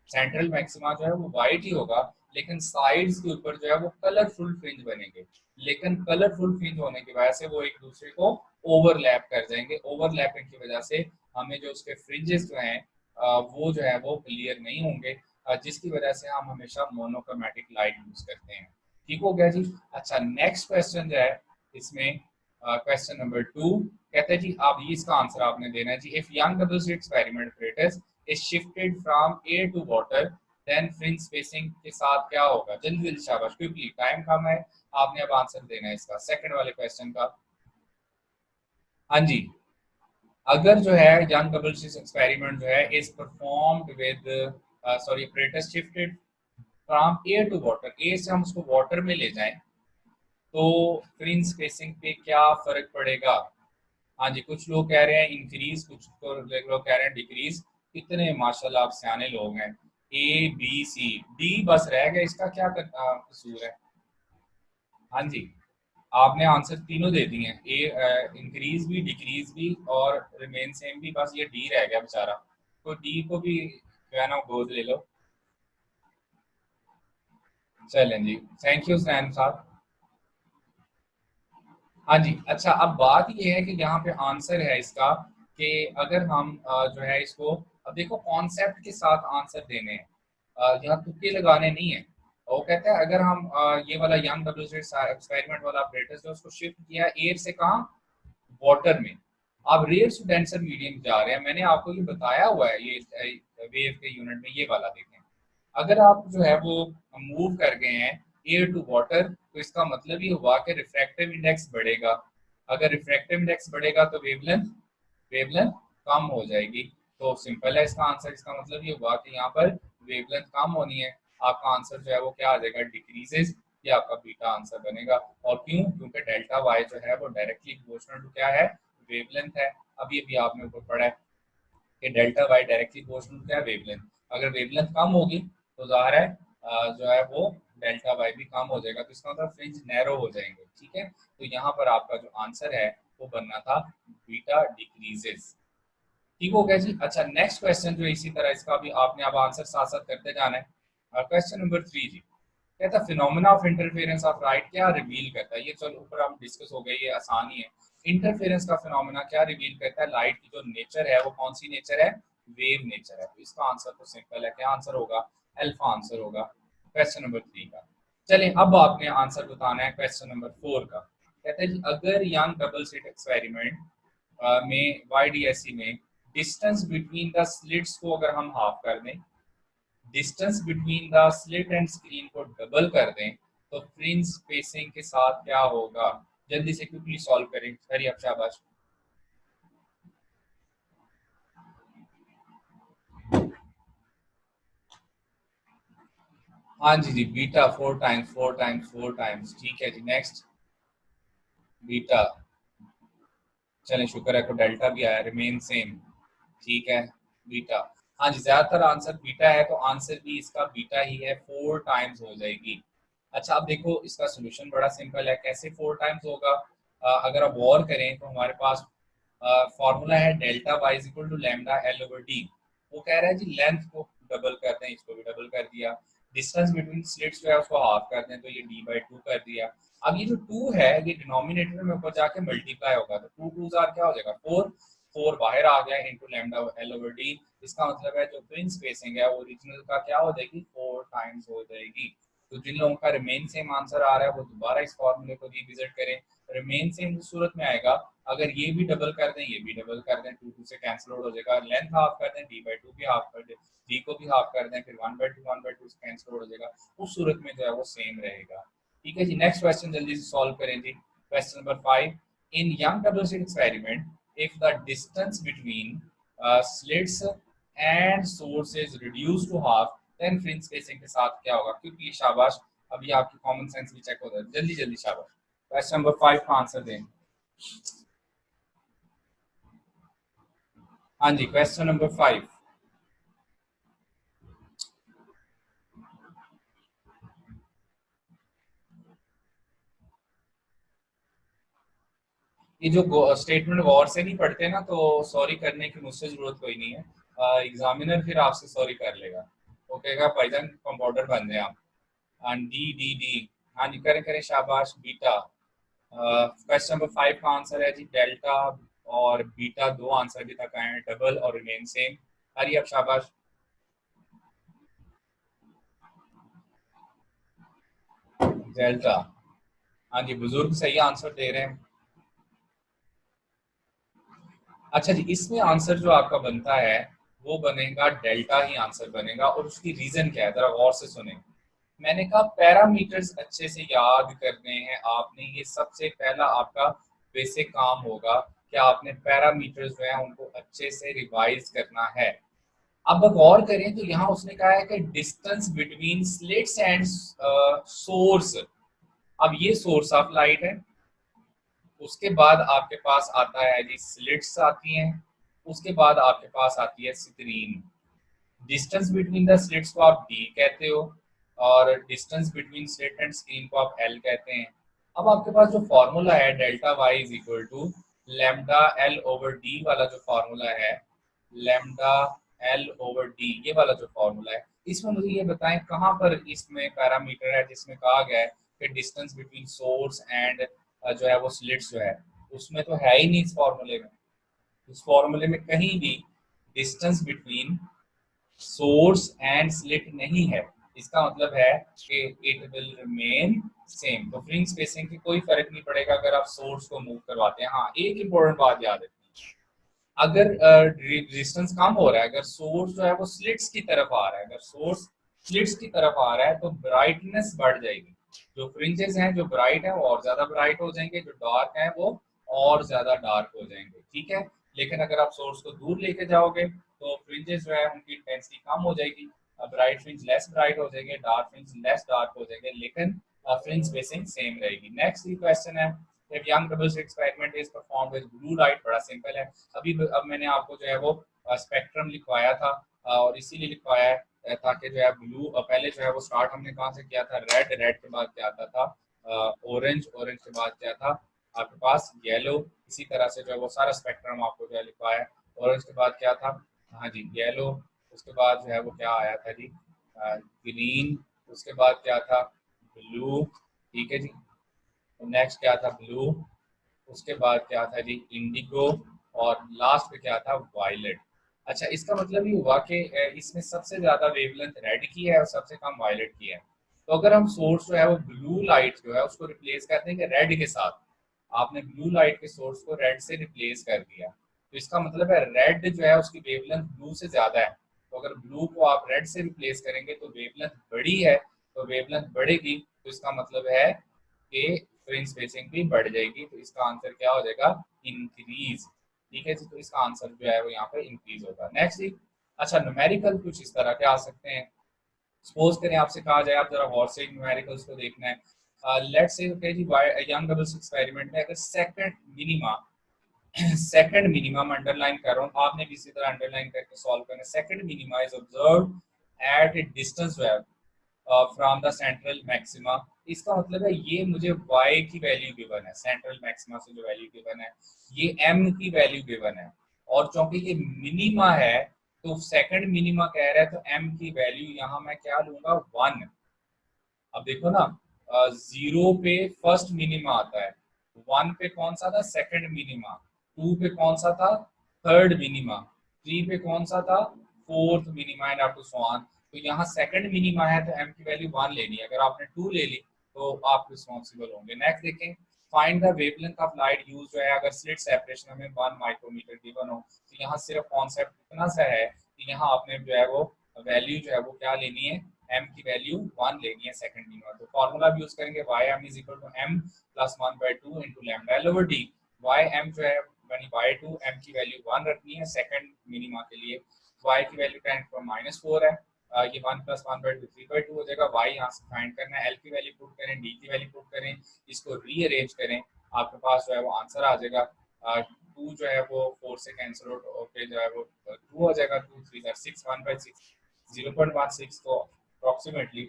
सेंट्रल मैक्सिमा जो है वो वाइट ही होगा, लेकिन साइड्स के ऊपर जो है वो कलरफुल फ्रिंज बनेंगे। लेकिन कलरफुल फ्रिंज होने की वजह से वो एक दूसरे को ओवरलैप कर जाएंगे। ओवरलैपिंग की वजह से हमें जो उसके फ्रिंजेस जो हैं वो जो है वो क्लियर नहीं होंगे, जिसकी वजह से हम हमेशा मोनोक्रोमेटिक लाइट यूज करते हैं। ठीक हो गया जी। अच्छा, नेक्स्ट क्वेश्चन जो है इसमें क्वेश्चन नंबर 2 कहते हैं जी, आप इसका आंसर आपने देना है जी। If Young double slit experiment apparatus is shifted from air to water, then fringe spacing के साथ क्या होगा, जल्दी जल्दी शाबाश, क्विकली, टाइम कम है, आपने अब आंसर देना है इसका सेकंड वाले क्वेश्चन का। हाँ जी, अगर जो है यंग डबल स्लिट एक्सपेरिमेंट जो है is performed with sorry apparatus shifted from air to water, air से हम उसको वाटर में ले जाएं तो फ्रिंज स्पेसिंग पे क्या फर्क पड़ेगा। हाँ जी, कुछ लोग कह रहे हैं इंक्रीज, कुछ लोग कह रहे हैं डिक्रीज। कितने माशाल्लाह आप सियाने लोग हैं। ए बी सी डी बस रह गया, इसका क्या कसूर है। हाँ जी, आपने आंसर तीनों दे दिए हैं, ए इंक्रीज भी, डिक्रीज भी और रिमेन सेम भी, बस ये डी रह गया बेचारा। तो डी को भी जो है ना गोद ले लो। चलें जी, थैंक यू सैन साहब। हाँ जी, अच्छा, अब बात ये है कि यहाँ पे आंसर है इसका कि अगर हम जो है इसको, अब देखो कॉन्सेप्ट के साथ आंसर देने हैं, यहाँ तुक्के लगाने नहीं है। वो कहता है अगर हम ये वाला यंग डबल स्लिट एक्सपेरिमेंट वाला apparatus जो उसको शिफ्ट किया एयर से कहाँ, वाटर में, आप रेयर टू डेंसर मीडियम जा रहे हैं। मैंने आपको ये बताया हुआ है, ये वेव के यूनिट में ये वाला देखें। अगर आप जो है वो मूव कर गए हैं एयर टू वाटर, तो इसका मतलब ये हुआ कि रिफ्रैक्टिव इंडेक्स बढ़ेगा। अगर रिफ्रैक्टिव इंडेक्स बढ़ेगा तो वेवलेंथ वेवलेंथ कम हो जाएगी। तो सिंपल है इसका आंसर, इसका मतलब ये हुआ कि यहाँ पर वेवलेंथ कम होनी है। आपका आंसर जो है वो क्या आ जाएगा, डिक्रीजेस, ये आपका बीटा आंसर बनेगा। और क्यों, क्योंकि डेल्टा वाई जो है वो डायरेक्टली प्रोपोर्शनल टू क्या है, वेवलेंथ है। अब ये भी आपने ऊपर पढ़ा है कि delta Y directly proportional to क्या है, वेवलेंथ। अगर वेवलेंथ कम होगी तो ज़ाहिर है जो है वो डेल्टा वाई भी कम हो जाएगा, तो इसका मतलब फ्रिंज नैरो हो जाएंगे। ठीक है, तो यहाँ पर आपका जो आंसर है वो बनना था बीटा डिक्रीजेस। ठीक हो गया जी। अच्छा, नेक्स्ट क्वेश्चन जो इसी तरह, इसका भी आपने अब आंसर साथ साथ करते जाना है। क्वेश्चन नंबर 3 जी, कहता है phenomena of interference of light क्या रिवील करता है। ये चलो ऊपर हम डिस्कस हो गई, ये आसान ही है। इंटरफेरेंस का फिनोमेना क्या रिवील करता है, लाइट की जो नेचर है वो कौन सी नेचर है, वेव नेचर है। तो इसका आंसर तो सिंपल है, क्या आंसर होगा, अल्फा आंसर होगा क्वेश्चन नंबर 3 का। चलिए अब आपने आंसर बताना है क्वेश्चन नंबर 4 का। कहते हैं जी अगर यंग डबल स्लिट एक्सपेरिमेंट में YDSE में डिस्टेंस बिटवीन द स्लिट्स को अगर हम हाफ कर दें, distance between the slit and screen को डबल कर दें, तो फ्रिंज स्पेसिंग के साथ क्या होगा? जल्दी से क्विकली सॉल्व करें। हरी अब शाबाश। हाँ जी जी, बीटा 4 टाइम्स 4 टाइम्स 4 टाइम्स, ठीक है जी। नेक्स्ट बीटा, चलें शुक्र है को डेल्टा भी आया, रिमेन सेम, ठीक है। बीटा, हाँ जी, ज्यादातर आंसर बीटा है, तो आंसर भी इसका बीटा ही है, 4 टाइम्स हो जाएगी। अच्छा अब देखो इसका सोल्यूशन बड़ा सिंपल है, कैसे 4 टाइम्स होगा? अगर आप और करें तो हमारे पास फॉर्मूला है delta Y is equal to lambda L over D. वो कह रहा है जी लेंथ को डबल कर दें, इसको भी डबल कर दिया, डिस्टेंस बिटवीन स्लिट्स जो है उसको हाफ कर दें, तो ये डी बाई टू कर दिया। अब ये जो टू है ये डिनोमिनेटर में ऊपर जाके मल्टीप्लाई होगा, तो टू टू जार क्या हो जाएगा? फोर, फोर बाहर आ गया into lambda L over D. इसका मतलब है जो फ्रिंज स्पेसिंग है ओरिजिनल का क्या हो जाएगी? 4 टाइम्स हो जाएगी। तो जिन लोगों का रिमेन सेम आंसर आ रहा है वो दोबारा इस फॉर्मूले को रिविजिट करें। रिमेन सेम उस सूरत में आएगा अगर ये भी डबल कर दें, ये भी डबल कर दें, टू टू से कैंसिल आउट हो जाएगा, लेंथ हाफ कर दें, डी बाई टू भी हाफ कर दें, डी को भी हाफ कर दें, फिर वन बाई टू से कैंसिल आउट हो जाएगा, उस सूरत में जो है वो सेम रहेगा। ठीक है जी, नेक्स्ट क्वेश्चन जल्दी से सॉल्व करें जी। Question number 5, in Young double slit experiment if the distance between slits and source is reduce to half, then fringe spacing के साथ क्या होगा? क्योंकि शाबाश, अभी आपकी कॉमन सेंस भी चेक होता है, जल्दी जल्दी शाबाश। क्वेश्चन नंबर 5 का आंसर दें। हाँ जी, क्वेश्चन नंबर 5। ये जो स्टेटमेंट गौर से नहीं पढ़ते ना, तो सॉरी करने की मुझसे जरूरत कोई नहीं है, एग्जामिनर फिर आपसे सॉरी कर लेगा। वो कहेगा भाईजान कंपाउंडर बन जाए आप। डी डी डी, हाँ जी करें करें शाबाश। बीटा, क्वेश्चन नंबर 5 का आंसर है जी डेल्टा और बीटा, दो आंसर अभी तक आए हैं, डबल और रिमेन सेम। हरी अब शाबाश। डेल्टा, हाँ जी बुजुर्ग सही आंसर दे रहे हैं। अच्छा जी, इसमें आंसर जो आपका बनता है वो बनेगा डेल्टा ही आंसर बनेगा, और उसकी रीजन क्या है जरा गौर से सुने। मैंने कहा पैरामीटर्स अच्छे से याद करने हैं आपने, ये सबसे पहला आपका बेसिक काम होगा कि आपने पैरामीटर्स जो है उनको अच्छे से रिवाइज करना है। अब गौर करें तो यहाँ उसने कहा है कि distance between slits and source. अब ये सोर्स ऑफ लाइट है, उसके बाद आपके पास आता है जी स्लिट्स आती हैं, उसके बाद आपके पास आती है screen. Distance between the slits को आप डी कहते हो, और distance between slit and screen को आप एल कहते हैं। अब आपके पास जो फॉर्मूला है delta Y is equal to lambda L over D वाला जो फॉर्मूला है, लेमडा एल ओवर डी ये वाला जो फॉर्मूला है, इसमें मुझे ये बताएं कहाँ पर इसमें पैरामीटर है जिसमें कहा गया है कि डिस्टेंस बिटवीन सोर्स एंड जो है वो स्लिट्स जो है, उसमें तो है ही नहीं इस फॉर्मूले में। इस फॉर्मूले में कहीं भी distance between source and slit नहीं है। इसका मतलब है कि इट विल रिमेन सेम, तो फ्रिंज स्पेसिंग की कोई फर्क नहीं पड़ेगा अगर आप सोर्स को मूव करवाते हैं। हाँ एक इंपॉर्टेंट बात याद है, अगर रेजिस्टेंस कम हो रहा है, अगर सोर्स जो है वो स्लिट्स की तरफ आ रहा है, अगर सोर्स स्लिट्स की तरफ आ रहा है तो ब्राइटनेस बढ़ जाएगी। जो फ्रिंजेस हैं जो ब्राइट है वो और ज्यादा ब्राइट हो जाएंगे, जो डार्क है वो और ज्यादा डार्क हो जाएंगे, ठीक है। लेकिन अगर आप सोर्स को दूर लेके जाओगे तो फ्रिंजेस जो है उनकी इंटेंसिटी कम हो जाएगी, ब्राइट फ्रिंज लेस ब्राइट हो जाएंगे, डार्क फ्रिंज लेस डार्क हो जाएंगे, लेकिन फ्रिंज स्पेसिंग सेम रहेगी। नेक्स्ट क्वेश्चन है, if young double slit experiment is performed with blue light, बड़ा सिंपल है। अभी अब मैंने आपको जो है वो स्पेक्ट्रम लिखवाया था, और इसीलिए लिखवाया है ताकि जो है ब्लू, पहले जो है वो स्टार्ट हमने कहाँ से किया था? रेड, रेड के बाद क्या आता था? ऑरेंज, ऑरेंज के बाद क्या था आपके पास? येलो। इसी तरह से जो है वो सारा स्पेक्ट्रम आपको जो है लिखवाया है। ऑरेंज के बाद क्या था? हाँ जी येलो। उसके बाद जो है वो क्या आया था जी? ग्रीन। उसके बाद क्या था? ब्लू, ठीक है जी। नेक्स्ट क्या था? ब्लू। उसके बाद क्या था जी? इंडिगो। और लास्ट पे क्या था? वायलेट। अच्छा इसका मतलब ये हुआ कि इसमें सबसे ज्यादा वेवलेंथ रेड की है और सबसे कम वायलेट की है। तो अगर हम सोर्स जो है वो ब्लू लाइट जो है उसको रिप्लेस कर देंगे रेड के साथ, आपने ब्लू लाइट के सोर्स को रेड से रिप्लेस कर दिया, तो इसका मतलब है रेड जो है उसकी वेवलेंथ ब्लू से ज्यादा है। तो अगर ब्लू को आप रेड से रिप्लेस करेंगे तो वेवलेंथ बड़ी है, तो वेवलेंथ बढ़ेगी तो इसका मतलब है कि फ्रिंज स्पेसिंग भी बढ़ जाएगी, तो इसका आंसर क्या हो जाएगा, इंक्रीज। ठीक है जी, तो इसका आंसर जो है वो यहाँ पे इंक्रीज होगा। नेक्स्ट जी, अच्छा न्यूमेरिकल कुछ इस तरह के आ सकते हैं। सपोज करें आपसे कहा जाए आप जरा गौर से न्यूमेरिकल्स को देखना है, लेट्स से ओके जी, यंग डबल्स एक्सपेरिमेंट में अगर सेकंड मिनिमम अंडरलाइन कर रहा हूँ, आपने भी इसी तरह अंडरलाइन करके सॉल्व करना है। Second minima is observed eight A distance from the central maxima. इसका मतलब है ये मुझे y की वैल्यू गिवन है, सेंट्रल मैक्सिमा से जो वैल्यू गिवन है ये m की वैल्यू गिवन है, और चूंकि ये मिनिमा है तो सेकंड मिनिमा कह रहा है तो m की वैल्यू यहाँ मैं क्या लूंगा, 1। अब देखो ना, 0 पे फर्स्ट मिनिमा आता है, 1 पे कौन सा था, सेकंड मिनिमा, 2 पे कौन सा था, थर्ड मिनिमा, 3 पे कौन सा था, fourth minima, and up to so on. तो यहाँ सेकंड मिनिमा है तो m की वैल्यू 1 लेनी है, अगर आपने 2 ले ली तो आप रिस्पॉन्सिबल होंगे। नेक्स्ट देखें, find the wavelength of light use जो है, अगर स्लिट सेपरेशन हमें 1 माइक्रोमीटर गिवन हो तो यहाँ सिर्फ कॉन्सेप्ट इतना सा है कि यहाँ आपने जो है वो वैल्यू जो है वो क्या लेनी है, m की वैल्यू 1 लेनी है सेकंड मिनिमा। तो फॉर्मूला भी यूज करेंगे ym is equal to m plus 1/2 into lambda L over D. ym जो है यानी y2 m की वैल्यू 1 रखनी है सेकंड मिनिमा के लिए, y की वैल्यू 10 -4 है, ये 1 प्लस 1/2 3/2 हो जाएगा। y यहाँ से फाइंड करना है, l की वैल्यू पुट करें, d की वैल्यू पुट करें, इसको रीअरेंज करें, आपके पास जो है वो आंसर आ जाएगा। 2 जो है वो 4 से कैंसिल आउट होकर जो है वो 2 हो जाएगा, 2 3 6 1/6 0.16, तो अप्रोक्सीमेटली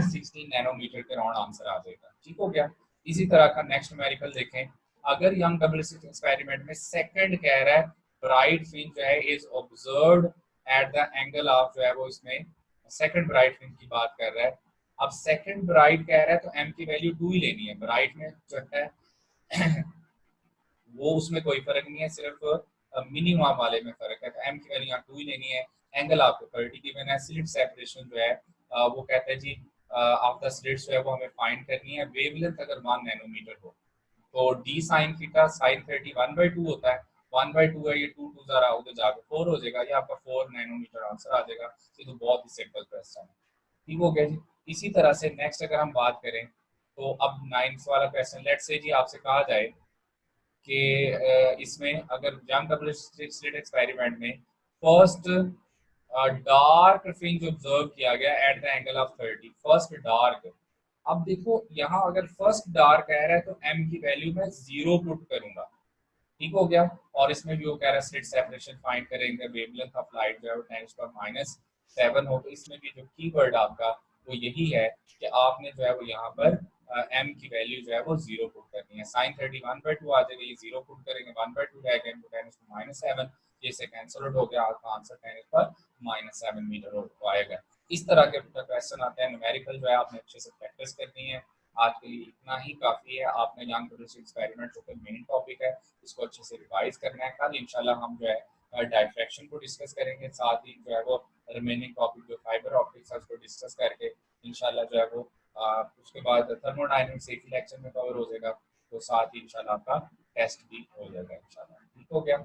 16 नैनोमीटर के राउंड आंसर आ जाएगा। ठीक हो गया। इसी तरह का नेक्स्ट न्यूमेरिकल देखें, अगर यंग डबल स्लिट एक्सपेरिमेंट में सेकंड कह रहा है ब्राइट फ्रिंज जो है is observed at the angle of, जो है वो इसमें सेकंड ब्राइट फ्रिंज की बात कर रहा है। अब सेकंड ब्राइट कह रहा है तो m की वैल्यू 2 ही लेनी है, ब्राइट में जो है वो उसमें कोई फर्क नहीं है, सिर्फ मिनिमम वाले में फर्क है, तो m की वैल्यू यहाँ 2 ही लेनी है। एंगल आपको 30 गिवन है। स्लिट सेपरेशन जो है वो कहता है जी ऑफ द स्लिट्स जो है वो हमें फाइंड करनी है, वेवलेंथ अगर 1 नैनोमीटर हो तो d साइन थीटा साइन 30 1/2 होता है, 1/2 है, ये 2 2 जरा उधर जाकर 4 हो जाएगा, ये आपका 4 नैनोमीटर आंसर आ जाएगा। ये तो बहुत ही सिंपल क्वेश्चन है। ठीक हो गया जी। इसी तरह से नेक्स्ट अगर हम बात करें तो अब 9th वाला क्वेश्चन, लेट्स से जी आपसे कहा जाए कि इसमें अगर यंग डबल स्लिट एक्सपेरिमेंट में फर्स्ट डार्क फ्रिंज ऑब्जर्व किया गया at the angle of 30, first dark. अब देखो यहाँ अगर फर्स्ट डार्क कह रहा है तो m की वैल्यू मैं 0 पुट करूंगा। ठीक हो गया। और इसमें भी वो कह रहा है स्लिट सेपरेशन फाइंड करेंगे, वेवलेंथ ऑफ लाइट जो है वो 10⁻⁻7 होगा। इसमें भी जो कीवर्ड आपका वो यही है कि आपने जो है वो यहाँ पर m की वैल्यू जो है वो 0 पुट करनी है। साइन 30 1/2 आ जाएगा, ये 0 पुट करेंगे, 1/2 रहेगा इनटू 10⁻⁷, ये से कैंसिल आउट हो गया, आपका आंसर 10⁻⁷ मीटर हो आएगा। इस तरह के क्वेश्चन आते हैं। न्यूमेरिकल जो है आपने अच्छे से प्रैक्टिस करनी है। आज के लिए इतना ही काफ़ी है। आपने यंग प्रोड्यूस एक्सपेरिमेंट जो कि मेन टॉपिक है इसको अच्छे से रिवाइज करना है। कल इंशाल्लाह हम जो है डायफ्रैक्शन को डिस्कस करेंगे, साथ ही जो है वो रिमेनिंग टॉपिक जो फाइबर ऑप्टिक्स है उसको डिस्कस करके इंशाल्लाह जो है वो उसके बाद थर्मोडायनेमिक्स एक ही लेक्चर में कवर हो जाएगा, तो साथ ही इंशाल्लाह आपका टेस्ट भी हो जाएगा इंशाल्लाह। ठीक हो गया।